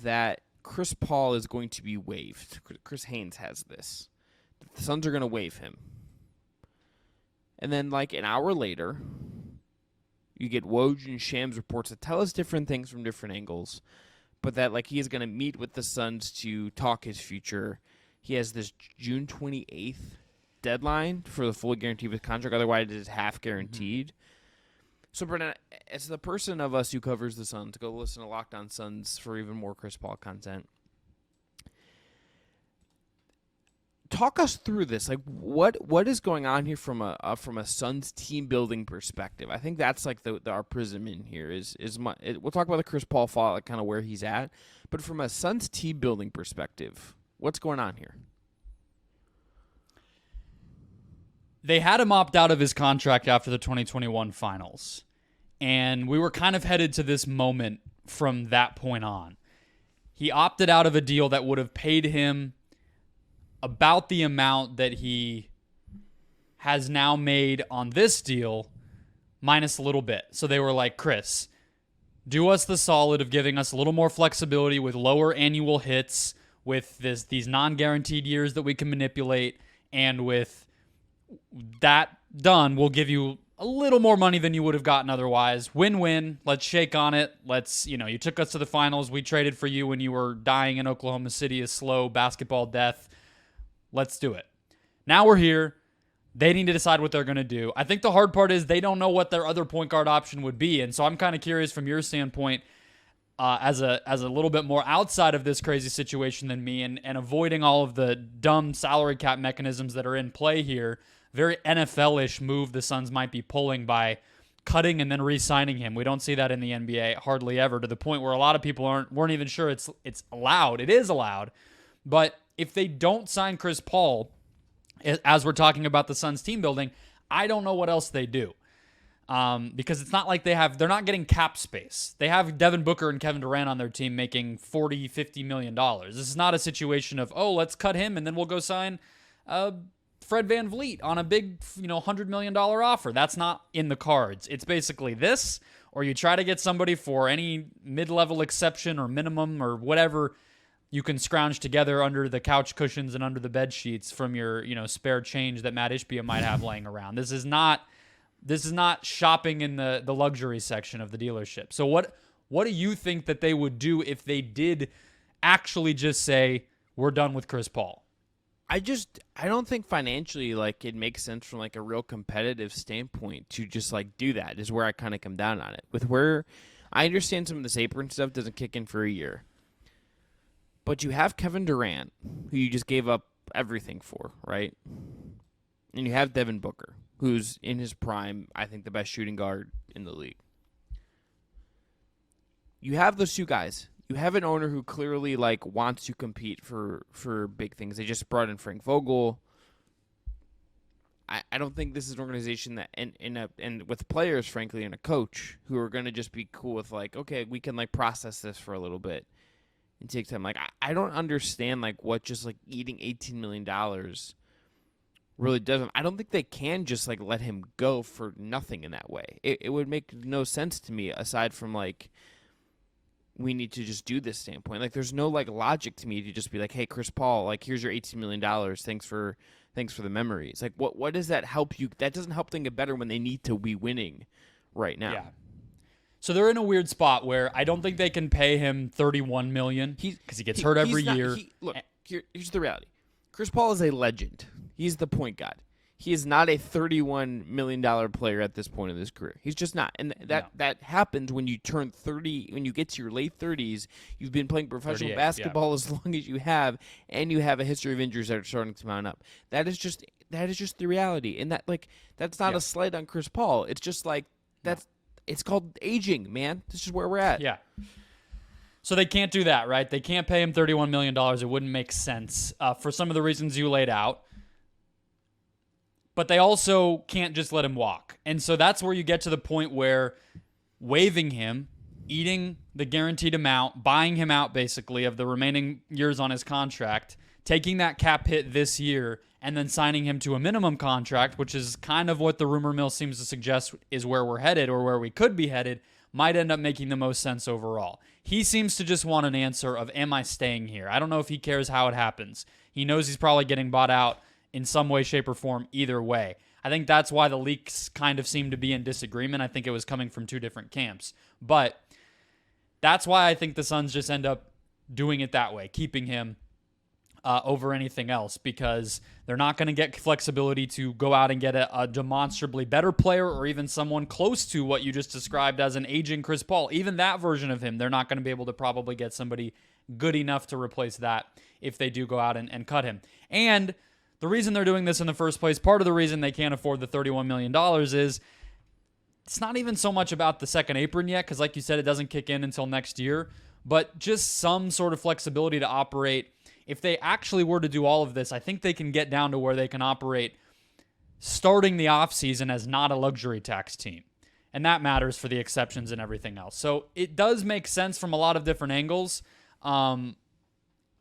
that Chris Paul is going to be waived. Chris Haynes has this. The Suns are going to waive him. And then, like, an hour later, you get Woj and Shams reports that tell us different things from different angles, but that, like, he is going to meet with the Suns to talk his future. He has this June 28th deadline for the full guarantee of his contract. Otherwise, it is half guaranteed. So, Brendon, as the person of us who covers the Suns, go listen to Locked On Suns for even more Chris Paul content. Talk us through this. Like, what is going on here from a Suns team building perspective? I think that's like our prism in here we'll talk about the Chris Paul fall, like kind of where he's at, but from a Suns team building perspective, what's going on here? They had him opt out of his contract after the 2021 finals, and we were kind of headed to this moment from that point on. He opted out of a deal that would have paid him about the amount that he has now made on this deal, minus a little bit. So they were like, Chris, do us the solid of giving us a little more flexibility with lower annual hits, with these non-guaranteed years that we can manipulate, and with that done, we'll give you a little more money than you would have gotten otherwise. Win-win. Let's shake on it. You took us to the finals. We traded for you when you were dying in Oklahoma City, a slow basketball death. Let's do it. Now we're here. They need to decide what they're going to do. I think the hard part is they don't know what their other point guard option would be. And so I'm kind of curious from your standpoint, as a little bit more outside of this crazy situation than me, and avoiding all of the dumb salary cap mechanisms that are in play here. Very NFL-ish move the Suns might be pulling by cutting and then re-signing him. We don't see that in the NBA hardly ever, to the point where a lot of people weren't even sure it's allowed. It is allowed. But if they don't sign Chris Paul, as we're talking about the Suns team building, I don't know what else they do. Because it's not like they're not getting cap space. They have Devin Booker and Kevin Durant on their team making $40, $50 million. This is not a situation of, let's cut him and then we'll go sign Fred VanVleet on a big, $100 million offer. That's not in the cards. It's basically this, or you try to get somebody for any mid-level exception or minimum or whatever you can scrounge together under the couch cushions and under the bed sheets from your, spare change that Matt Ishbia might have laying around. This is not shopping in the luxury section of the dealership. So what do you think that they would do if they did actually just say, we're done with Chris Paul? I don't think financially, it makes sense from, a real competitive standpoint to just, do that, is where I kind of come down on it. With where I understand some of this apron stuff doesn't kick in for a year. But you have Kevin Durant, who you just gave up everything for, right? And you have Devin Booker, who's in his prime, I think the best shooting guard in the league. You have those two guys. You have an owner who clearly wants to compete for big things. They just brought in Frank Vogel. I don't think this is an organization that and with players, frankly, and a coach who are going to just be cool with like, okay, we can like process this for a little bit and take time. Like I don't understand like what just like eating $18 million really doesn't. I don't think they can just like let him go for nothing in that way. It would make no sense to me aside from like we need to just do this standpoint. Like there's no like logic to me to just be like, hey, Chris Paul, like here's your $18 million. Thanks for the memories. Like what does that help you? That doesn't help them get better when they need to be winning right now. Yeah. So they're in a weird spot where I don't think they can pay him $31 million because he gets hurt every year. Look, here's the reality. Chris Paul is a legend. He's the point guard. He is not a $31 million player at this point in his career. He's just not. And that happens when you turn 30, when you get to your late 30s. You've been playing professional basketball as long as you have, and you have a history of injuries that are starting to mount up. That is just the reality. And that's not a slight on Chris Paul. It's just like it's called aging, man. This is where we're at. Yeah. So they can't do that, right? They can't pay him $31 million. It wouldn't make sense for some of the reasons you laid out. But they also can't just let him walk. And so that's where you get to the point where waiving him, eating the guaranteed amount, buying him out basically of the remaining years on his contract, taking that cap hit this year, and then signing him to a minimum contract, which is kind of what the rumor mill seems to suggest is where we're headed or where we could be headed, might end up making the most sense overall. He seems to just want an answer of, am I staying here? I don't know if he cares how it happens. He knows he's probably getting bought out in some way, shape, or form either way. I think that's why the leaks kind of seem to be in disagreement. I think it was coming from two different camps. But that's why I think the Suns just end up doing it that way, keeping him over anything else, because they're not going to get flexibility to go out and get a demonstrably better player or even someone close to what you just described as an aging Chris Paul. Even that version of him, they're not going to be able to probably get somebody good enough to replace that if they do go out and cut him. And the reason they're doing this in the first place, part of the reason they can't afford the $31 million is it's not even so much about the second apron yet, because like you said, it doesn't kick in until next year, but just some sort of flexibility to operate. If they actually were to do all of this, I think they can get down to where they can operate starting the offseason as not a luxury tax team. And that matters for the exceptions and everything else. So it does make sense from a lot of different angles.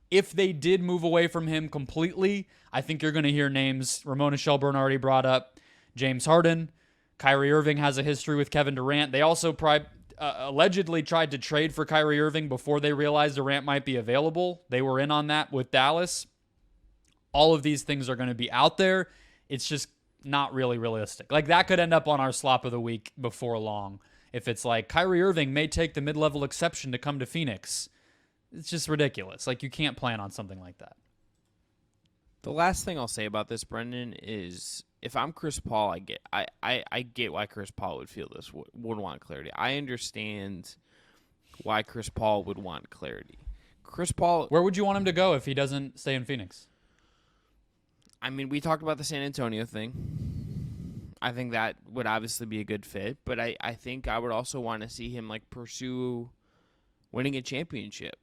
If they did move away from him completely, I think you're going to hear names Ramona Shelburne already brought up, James Harden, Kyrie Irving has a history with Kevin Durant. They also allegedly tried to trade for Kyrie Irving before they realized Durant might be available. They were in on that with Dallas. All of these things are going to be out there. It's just not really realistic. Like that could end up on our slop of the week before long. If it's like Kyrie Irving may take the mid-level exception to come to Phoenix. It's just ridiculous. Like, you can't plan on something like that. The last thing I'll say about this, Brendon, is if I'm Chris Paul, I get why Chris Paul would feel this, would want clarity. I understand why Chris Paul would want clarity. Chris Paul... Where would you want him to go if he doesn't stay in Phoenix? I mean, we talked about the San Antonio thing. I think that would obviously be a good fit, but I think I would also want to see him, like, pursue winning a championship.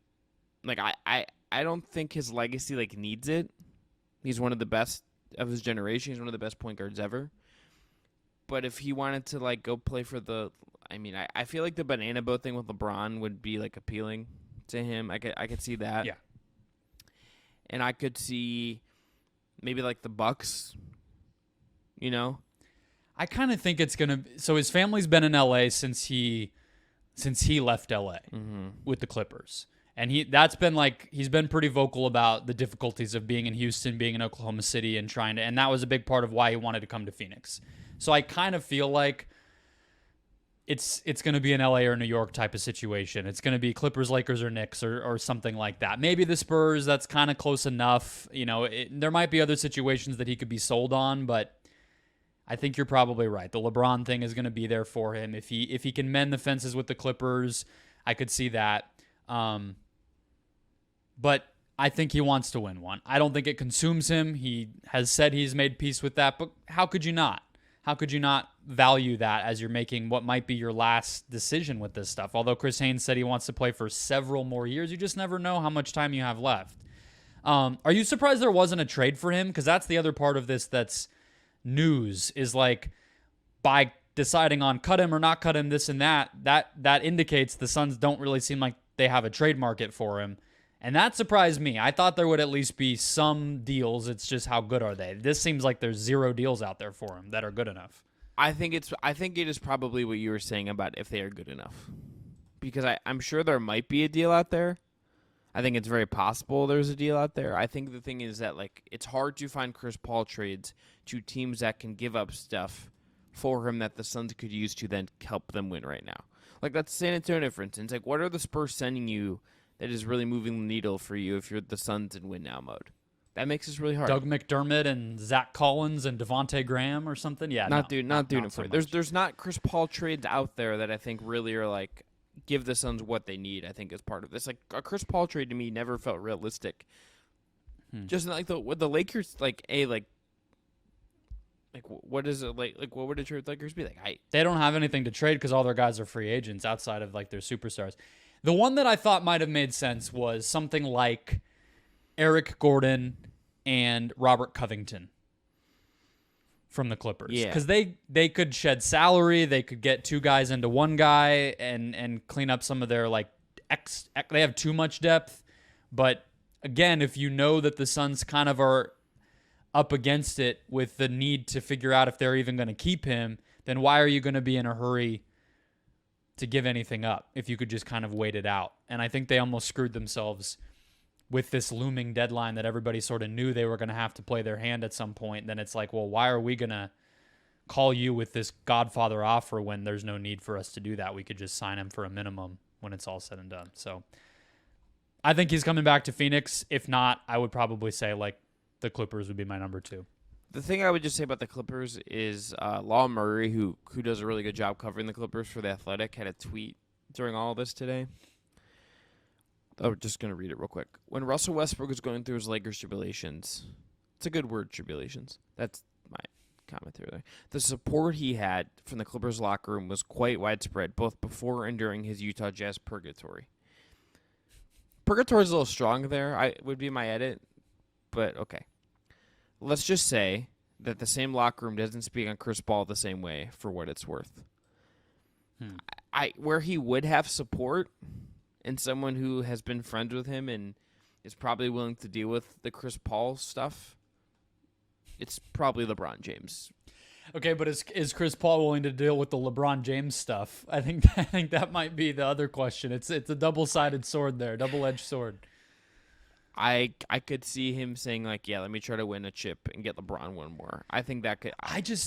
Like, I don't think his legacy, like, needs it. He's one of the best of his generation. He's one of the best point guards ever. But if he wanted to, like, go play for the... I mean, I feel like the banana boat thing with LeBron would be, like, appealing to him. I could see that. Yeah. And I could see maybe, like, the Bucks, you know? I kind of think it's going to... So his family's been in L.A. since he left L.A. With the Clippers. And he's been pretty vocal about the difficulties of being in Houston, being in Oklahoma City, and and that was a big part of why he wanted to come to Phoenix. So I kind of feel like it's going to be an LA or New York type of situation. It's going to be Clippers, Lakers, or Knicks, or something like that. Maybe the Spurs, that's kind of close enough. You know, there might be other situations that he could be sold on, but I think you're probably right. The LeBron thing is going to be there for him. If he can mend the fences with the Clippers, I could see that. But I think he wants to win one. I don't think it consumes him. He has said he's made peace with that, but how could you not? How could you not value that as you're making what might be your last decision with this stuff? Although Chris Haynes said he wants to play for several more years, you just never know how much time you have left. Are you surprised there wasn't a trade for him? Because that's the other part of this that's news is like by deciding on cut him or not cut him, this and that indicates the Suns don't really seem like they have a trade market for him. And that surprised me. I thought there would at least be some deals. It's just how good are they? This seems like there's 0 deals out there for him that are good enough. I think it is probably what you were saying about if they are good enough. Because I'm sure there might be a deal out there. I think it's very possible there's a deal out there. I think the thing is that like it's hard to find Chris Paul trades to teams that can give up stuff for him that the Suns could use to then help them win right now. Like that's San Antonio, for instance. Like what are the Spurs sending you that is really moving the needle for you if you're the Suns in win now mode? That makes this really hard. Doug McDermott and Zach Collins and Devontae Graham or something. Yeah, not doing it for you. There's not Chris Paul trades out there that I think really are like give the Suns what they need. I think as part of this, like a Chris Paul trade to me never felt realistic. Just like the Lakers, like what is it like? Like what would a trade with Lakers be like? They don't have anything to trade because all their guys are free agents outside of like their superstars. The one that I thought might have made sense was something like Eric Gordon and Robert Covington from the Clippers. Yeah. Because they could shed salary. They could get 2 guys into 1 guy and clean up some of their, like, they have too much depth. But, again, if you know that the Suns kind of are up against it with the need to figure out if they're even going to keep him, then why are you going to be in a hurry to give anything up if you could just kind of wait it out? And I think they almost screwed themselves with this looming deadline that everybody sort of knew they were going to have to play their hand at some point. Then it's like, well, why are we going to call you with this Godfather offer when there's no need for us to do that? We could just sign him for a minimum when it's all said and done. So I think he's coming back to Phoenix. If not, I would probably say like the Clippers would be my number 2. The thing I would just say about the Clippers is Law Murray, who does a really good job covering the Clippers for The Athletic, had a tweet during all of this today. I'm just going to read it real quick. When Russell Westbrook was going through his Lakers tribulations, it's a good word, tribulations. That's my commentary there. The support he had from the Clippers locker room was quite widespread, both before and during his Utah Jazz purgatory. Purgatory is a little strong there, would be my edit, but okay. Let's just say that the same locker room doesn't speak on Chris Paul the same way for what it's worth. Where he would have support and someone who has been friends with him and is probably willing to deal with the Chris Paul stuff, it's probably LeBron James. Okay, but is Chris Paul willing to deal with the LeBron James stuff? I think that might be the other question. It's a double-sided sword there, double-edged sword. I could see him saying, like, yeah, let me try to win a chip and get LeBron one more. I think that could...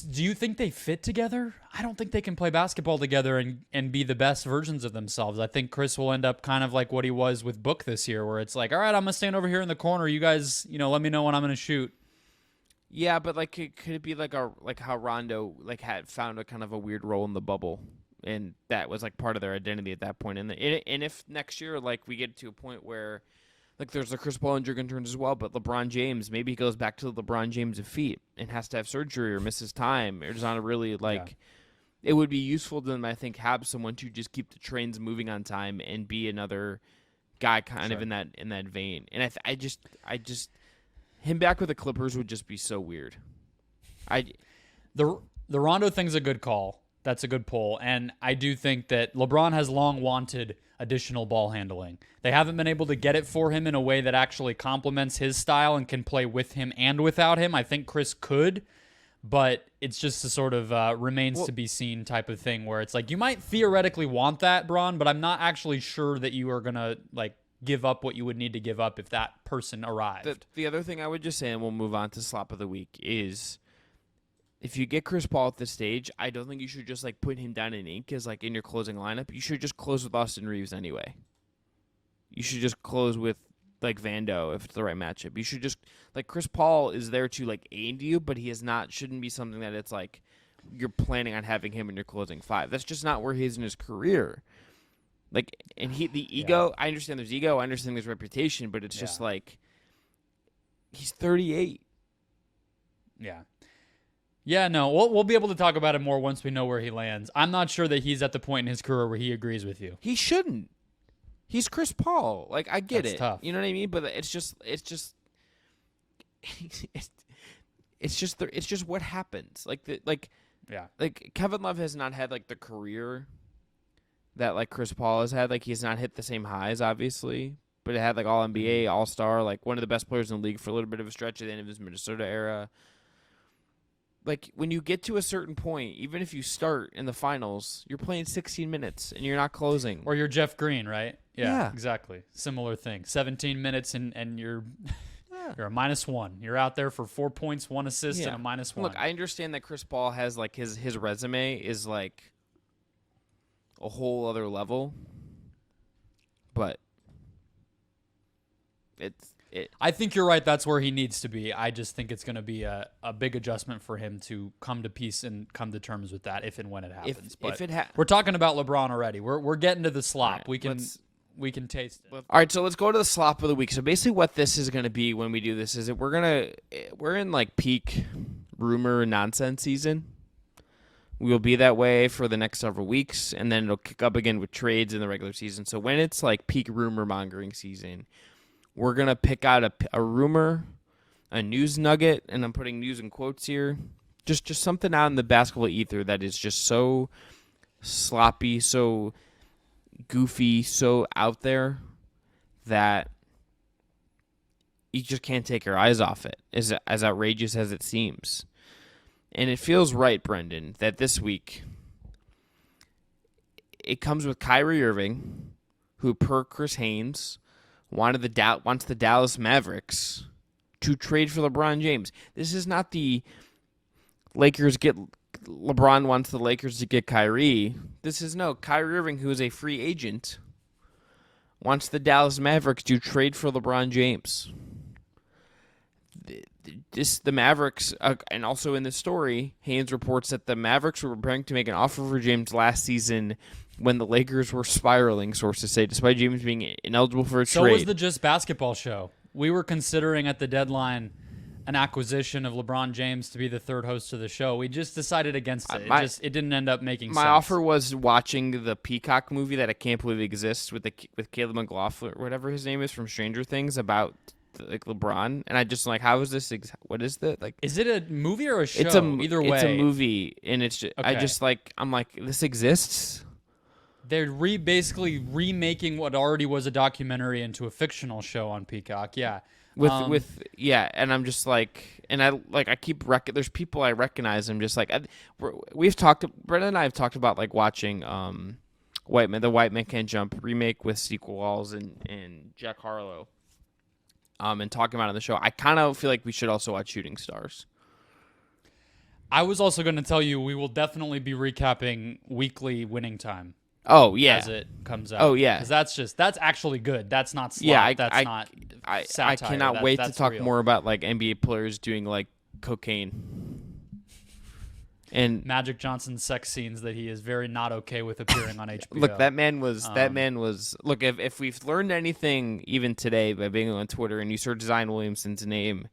do you think they fit together? I don't think they can play basketball together and be the best versions of themselves. I think Chris will end up kind of like what he was with Book this year, where it's like, all right, I'm going to stand over here in the corner. You guys, let me know when I'm going to shoot. Yeah, but, like, could it be like how Rondo, like, had found a kind of a weird role in the bubble, and that was, like, part of their identity at that point. And if next year, like, we get to a point where... Like, there's the Chris Paul injury concerns as well, but LeBron James, maybe he goes back to the LeBron James of feet and has to have surgery or misses time or is on a really, It would be useful to them, I think, have someone to just keep the trains moving on time and be another guy kind of in that vein. And I just him back with the Clippers would just be so weird. The Rondo thing's a good call. That's a good pull. And I do think that LeBron has long wanted additional ball handling. They haven't been able to get it for him in a way that actually complements his style and can play with him and without him. I think Chris could, but it's just a sort of remains to be seen type of thing where it's like you might theoretically want that, Braun, but I'm not actually sure that you are going to give up what you would need to give up if that person arrived. The other thing I would just say, and we'll move on to Slop of the Week, is if you get Chris Paul at this stage, I don't think you should just put him down in ink as in your closing lineup. You should just close with Austin Reeves anyway. You should just close with Vando if it's the right matchup. You should just Chris Paul is there to aid you, but he is not shouldn't be something that it's you're planning on having him in your closing 5. That's just not where he is in his career. And the ego. I understand there's ego. I understand there's reputation, but it's just he's 38. Yeah. Yeah, no, we'll be able to talk about it more once we know where he lands. I'm not sure that he's at the point in his career where he agrees with you. He shouldn't. He's Chris Paul. I get That's it. Tough. You know what I mean? But it's just it's just what happens. Like Kevin Love has not had like the career that like Chris Paul has had. Like he's not hit the same highs, obviously, but it had like All NBA, All Star, like one of the best players in the league for a little bit of a stretch at the end of his Minnesota era. Like when you get to a certain point, even if you start in the finals, you're playing 16 minutes and you're not closing. Or you're Jeff Green, right? Yeah. Exactly. Similar thing. 17 minutes and you're you're a -1. You're out there for 4 points, 1 assist, and a -1. Look, I understand that Chris Paul has like his resume is like a whole other level, but I think you're right. That's where he needs to be. I just think it's going to be a big adjustment for him to come to peace and come to terms with that if and when it happens. We're talking about LeBron already. We're getting to the slop. Right, we can taste it. All right, so let's go to the slop of the week. So basically what this is going to be when we do this is that we're in like peak rumor nonsense season. We will be that way for the next several weeks, and then it'll kick up again with trades in the regular season. So when it's like peak rumor mongering season, we're going to pick out a rumor, a news nugget, and I'm putting news in quotes here, just something out in the basketball ether that is just so sloppy, so goofy, so out there that you just can't take your eyes off it, as outrageous as it seems. And it feels right, Brendon, that this week it comes with Kyrie Irving, who, per Chris Haynes, wants the Dallas Mavericks to trade for LeBron James. This is not the LeBron wants the Lakers to get Kyrie. This is Kyrie Irving, who is a free agent, wants the Dallas Mavericks to trade for LeBron James. The Mavericks, and also in this story, Haynes reports that the Mavericks were preparing to make an offer for James last season when the Lakers were spiraling, sources say, despite James being ineligible for a trade. So was the Just Basketball show. We were considering at the deadline an acquisition of LeBron James to be the third host of the show. We just decided against it. It didn't end up making sense. My offer was watching the Peacock movie that I can't believe exists with Caleb McLaughlin, or whatever his name is, from Stranger Things, about like LeBron, and I just like, how is this? What is that? Like, is it a movie or a show? Either way, it's a movie, and it's just, okay. I'm like, this exists. They're basically remaking what already was a documentary into a fictional show on Peacock. Yeah, and I'm just like, and I keep there's people I recognize. I'm just like, Brendon and I have talked about like watching the White Man Can't Jump remake with sequel walls and Jack Harlow. And talking about it on the show, I kind of feel like we should also watch Shooting Stars. I was also going to tell you we will definitely be recapping weekly Winning Time. Oh yeah, as it comes out. Oh yeah, because that's actually good. That's not slop. Yeah, that's not satire. I cannot wait to talk real. more about like NBA players doing like cocaine and Magic Johnson's sex scenes that he is very not okay with appearing on HBO. Look, that man was. Look, if we've learned anything even today by being on Twitter and you search Zion Williamson's name,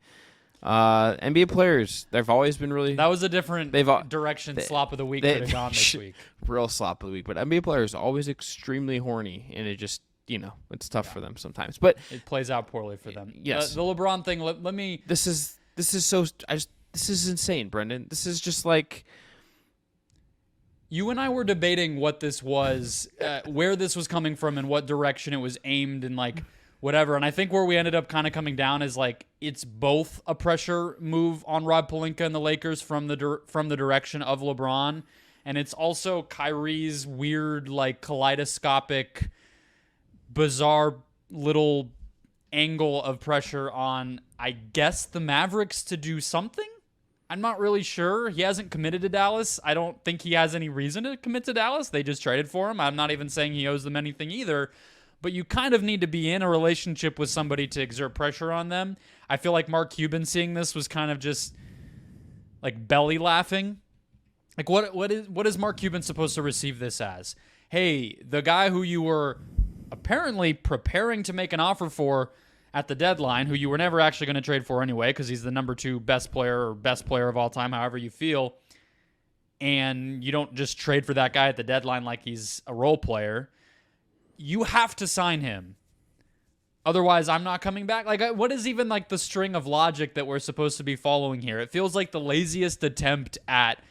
NBA players, they've always been really. That was a different direction. Slop of the week could have gone this week. Real slop of the week, but NBA players are always extremely horny, and it just it's tough for them sometimes. But it plays out poorly for them. Yes, the LeBron thing. Let me. This is so. This is insane, Brendon. This is just like. You and I were debating what this was, where this was coming from, and what direction it was aimed, and like whatever. And I think where we ended up kind of coming down is like it's both a pressure move on Rob Pelinka and the Lakers from the direction of LeBron, and it's also Kyrie's weird, like kaleidoscopic, bizarre little angle of pressure on, I guess, the Mavericks to do something. I'm not really sure. He hasn't committed to Dallas. I don't think he has any reason to commit to Dallas. They just traded for him. I'm not even saying he owes them anything either. But you kind of need to be in a relationship with somebody to exert pressure on them. I feel like Mark Cuban seeing this was kind of just like belly laughing. Like what is Mark Cuban supposed to receive this as? Hey, the guy who you were apparently preparing to make an offer for at the deadline, who you were never actually going to trade for anyway, because he's the number 2 best player or best player of all time, however you feel, and you don't just trade for that guy at the deadline like he's a role player. You have to sign him Otherwise, I'm not coming back. Like, what is even like the string of logic that we're supposed to be following here? It feels like the laziest attempt at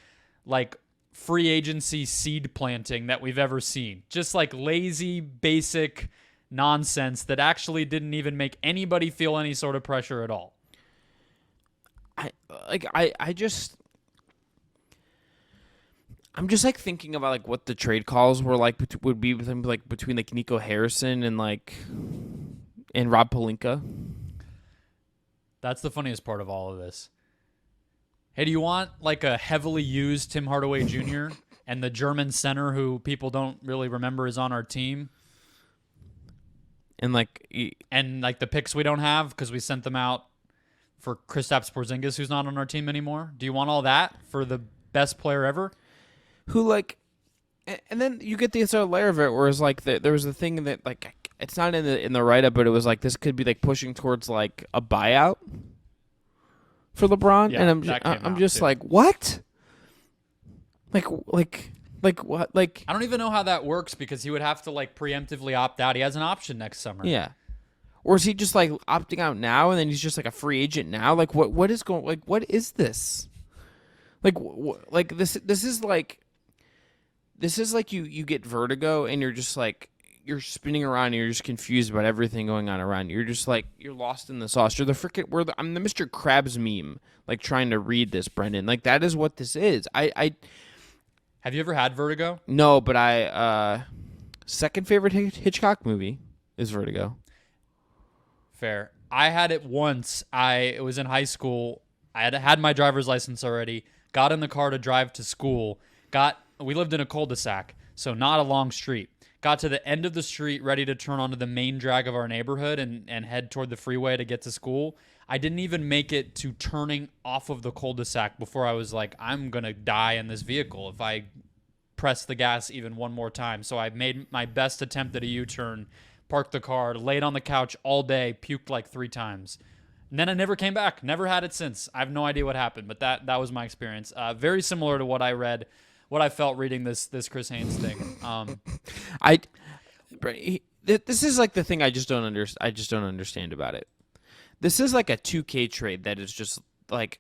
like free agency seed planting that we've ever seen. Just like lazy, basic nonsense that actually didn't even make anybody feel any sort of pressure at all. I'm just like thinking about like what the trade calls were like would be between like Nico Harrison and Rob Pelinka. That's the funniest part of all of this. Hey, do you want like a heavily used Tim Hardaway Jr. and the German center who people don't really remember is on our team? And like the picks we don't have because we sent them out for Kristaps Porzingis, who's not on our team anymore. Do you want all that for the best player ever? Who like, and then you get the other layer of it, where it's like there was the thing that like it's not in the write up, but it was like this could be like pushing towards like a buyout for LeBron, Yeah, and I'm just like, what? Like what? Like I don't even know how that works because he would have to like preemptively opt out. He has an option next summer. Yeah. Or is he just like opting out now and then he's just like a free agent now? Like what is going? Like what is this? Like like this is like. This is like you get vertigo and you're just like you're spinning around and you're just confused about everything going on around you. You're just like you're lost in the sauce. You're the freaking I'm the Mr. Krabs meme, like trying to read this, Brendon. Like that is what this is. I Have you ever had vertigo? No, but second favorite Hitchcock movie is Vertigo. Fair. I had it once. It was in high school. I had my driver's license already. Got in the car to drive to school. We lived in a cul-de-sac, so not a long street. Got to the end of the street, ready to turn onto the main drag of our neighborhood and head toward the freeway to get to school. I didn't even make it to turning off of the cul-de-sac before I was like, I'm going to die in this vehicle if I press the gas even one more time. So I made my best attempt at a U-turn, parked the car, laid on the couch all day, puked like 3 times. And then I never came back. Never had it since. I have no idea what happened, but that was my experience. Very similar to what I felt reading this Chris Haynes thing. This is like the thing I just don't understand about it. This is like a 2K trade that is just like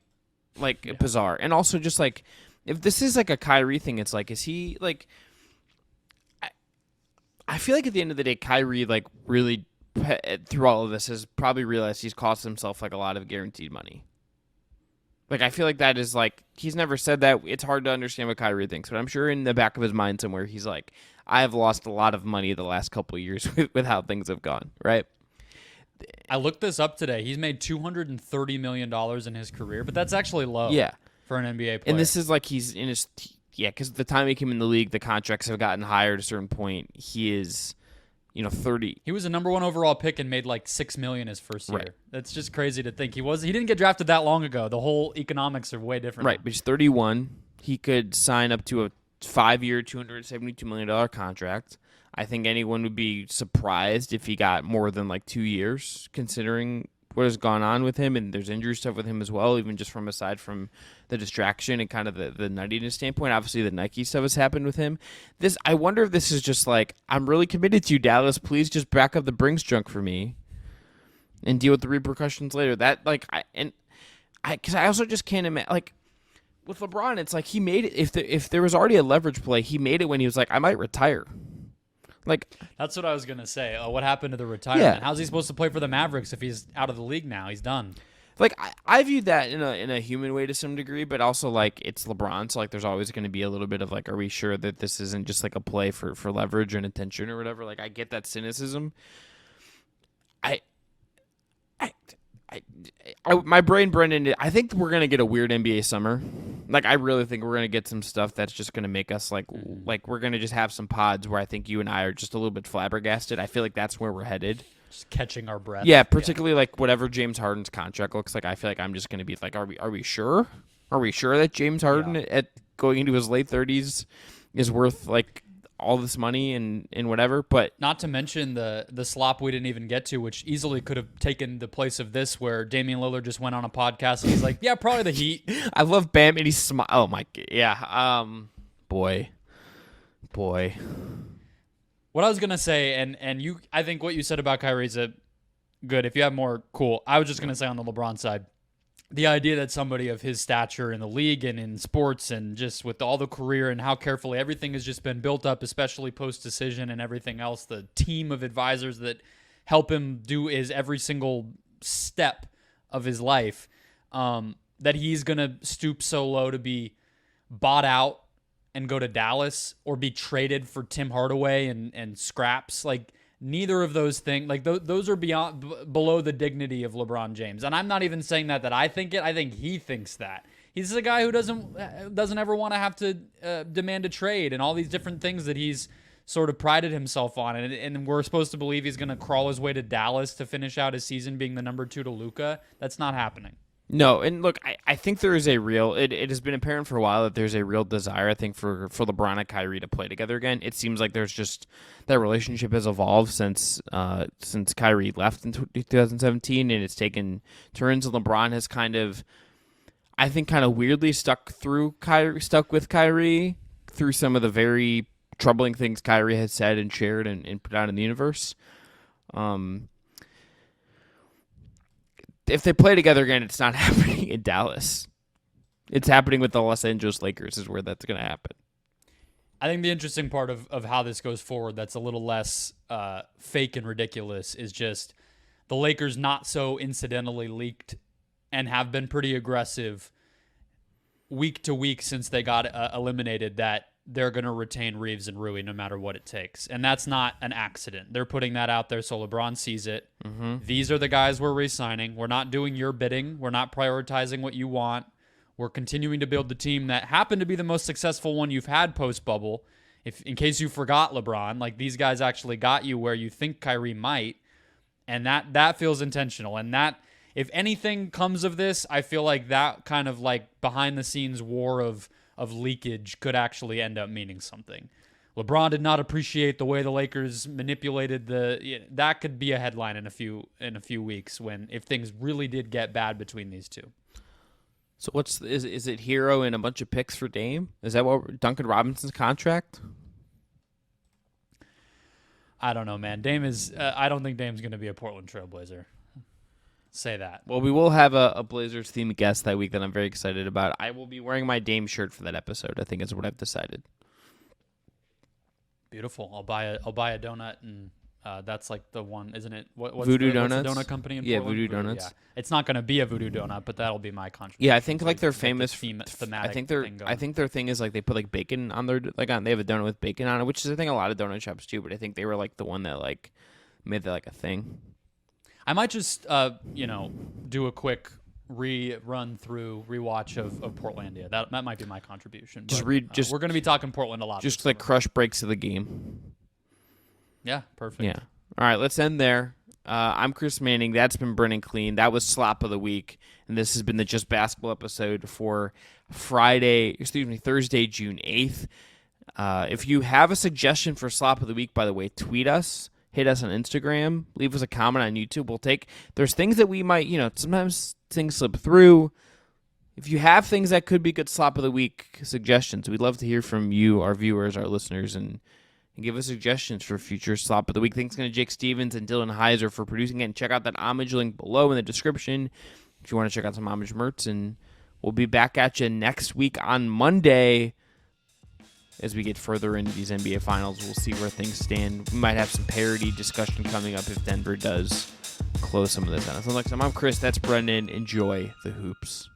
bizarre, and also just like if this is like a Kyrie thing, it's like is he like? I feel like at the end of the day, Kyrie like really through all of this has probably realized he's cost himself like a lot of guaranteed money. Like, I feel like that is, like, he's never said that. It's hard to understand what Kyrie thinks, but I'm sure in the back of his mind somewhere he's like, I have lost a lot of money the last couple of years with how things have gone, right? I looked this up today. He's made $230 million in his career, but that's actually low for an NBA player. And this is like he's in his – because the time he came in the league, the contracts have gotten higher at a certain point. He is – 30. He was a number 1 overall pick and made like $6 million his first year. Right. That's just crazy to think. He didn't get drafted that long ago. The whole economics are way different. Right, but he's 31. He could sign up to a 5-year, $272 million contract. I think anyone would be surprised if he got more than like 2 years, considering what has gone on with him, and there's injury stuff with him as well, even just from aside from the distraction and kind of the nuttiness standpoint. Obviously, the Nike stuff has happened with him. I wonder if this is just like, I'm really committed to you, Dallas. Please just back up the Brinks junk for me and deal with the repercussions later. Because I also just can't imagine, like, with LeBron, it's like he made it. If there was already a leverage play, he made it when he was like, I might retire. Like, that's what I was gonna say. What happened to the retirement? Yeah. How's he supposed to play for the Mavericks if he's out of the league now? He's done. Like, I viewed that in a human way to some degree, but also like it's LeBron, so like there's always going to be a little bit of like, are we sure that this isn't just like a play for leverage and attention or whatever? Like, I get that cynicism. My brain, Brendon, I think we're gonna get a weird NBA summer. Like, I really think we're gonna get some stuff that's just gonna make us like we're gonna just have some pods where I think you and I are just a little bit flabbergasted. I feel like that's where we're headed. Just catching our breath. Yeah, particularly like whatever James Harden's contract looks like. I feel like I'm just gonna be like, are we sure? Are we sure that James Harden at going into his late 30s is worth like all this money and whatever? But not to mention the slop we didn't even get to, which easily could have taken the place of this, where Damian Lillard just went on a podcast and he's like, yeah, probably the Heat. I love Bam, and he's oh my, yeah, boy. What I was gonna say, and you, I think what you said about Kyrie is good. If you have more, cool. I was just going to say on the LeBron side, the idea that somebody of his stature in the league and in sports and just with all the career and how carefully everything has just been built up, especially post-decision and everything else, the team of advisors that help him do is every single step of his life, that he's going to stoop so low to be bought out and go to Dallas or be traded for Tim Hardaway and scraps. Like, neither of those things, like those are below the dignity of LeBron James. And I'm not even saying that I think it. I think he thinks that. He's a guy who doesn't ever want to have to demand a trade and all these different things that he's sort of prided himself on. And we're supposed to believe he's going to crawl his way to Dallas to finish out his season being the number 2 to Luka. That's not happening. No, and look, I think there is a real, it has been apparent for a while that there's a real desire, I think, for LeBron and Kyrie to play together again. It seems like there's just, that relationship has evolved since Kyrie left in 2017, and it's taken turns, and LeBron has kind of weirdly stuck with Kyrie through some of the very troubling things Kyrie has said and shared and put out in the universe. If they play together again, it's not happening in Dallas. It's happening with the Los Angeles Lakers is where that's going to happen. I think the interesting part of how this goes forward that's a little less fake and ridiculous is just the Lakers not so incidentally leaked and have been pretty aggressive week to week since they got eliminated that they're going to retain Reeves and Rui no matter what it takes. And that's not an accident. They're putting that out there so LeBron sees it. Mm-hmm. These are the guys we're re-signing. We're not doing your bidding. We're not prioritizing what you want. We're continuing to build the team that happened to be the most successful one you've had post-bubble. In case you forgot, LeBron, like these guys actually got you where you think Kyrie might. And that feels intentional. And that, if anything comes of this, I feel like that kind of like behind-the-scenes war of leakage could actually end up meaning something. LeBron did not appreciate the way the Lakers manipulated that could be a headline in a few weeks if things really did get bad between these two. So is it Hero and a bunch of picks for Dame? Is that what Duncan Robinson's contract? I don't know, man. Dame is I don't think Dame's going to be a Portland Trailblazer. Say that. Well, we will have a Blazers themed guest that week that I'm very excited about. I will be wearing my Dame shirt for that episode. I think is what I've decided. Beautiful. I'll buy a donut, and that's like the one, isn't it? What's Voodoo Donuts? Donuts? What's the donut company in Yeah, Portland? Voodoo Donuts. Yeah. It's not going to be a Voodoo Donut, but that'll be my contribution. Yeah, I think like they're famous. Thematic I think their thing is like they put like bacon on their they have a donut with bacon on it, which is I think a lot of donut shops do. But I think they were like the one that like made that like a thing. I might just, do a quick rewatch of Portlandia. That might be my contribution. We're going to be talking Portland a lot. Just like crush breaks of the game. Yeah, perfect. Yeah. All right, let's end there. I'm Chris Manning. That's been Brendon Kleen. That was Slop of the Week. And this has been the Just Basketball episode for Thursday, June 8th. If you have a suggestion for Slop of the Week, by the way, tweet us. Hit us on Instagram. Leave us a comment on YouTube. There's things that we might, sometimes things slip through. If you have things that could be good Slop of the Week suggestions, we'd love to hear from you, our viewers, our listeners, and give us suggestions for future Slop of the Week. Thanks to Jake Stevens and Dillon Heiser for producing it. And check out that homage link below in the description if you want to check out some homage merch. And we'll be back at you next week on Monday. As we get further into these NBA Finals, we'll see where things stand. We might have some parity discussion coming up if Denver does close some of this out. So, I'm Chris. That's Brendon. Enjoy the hoops.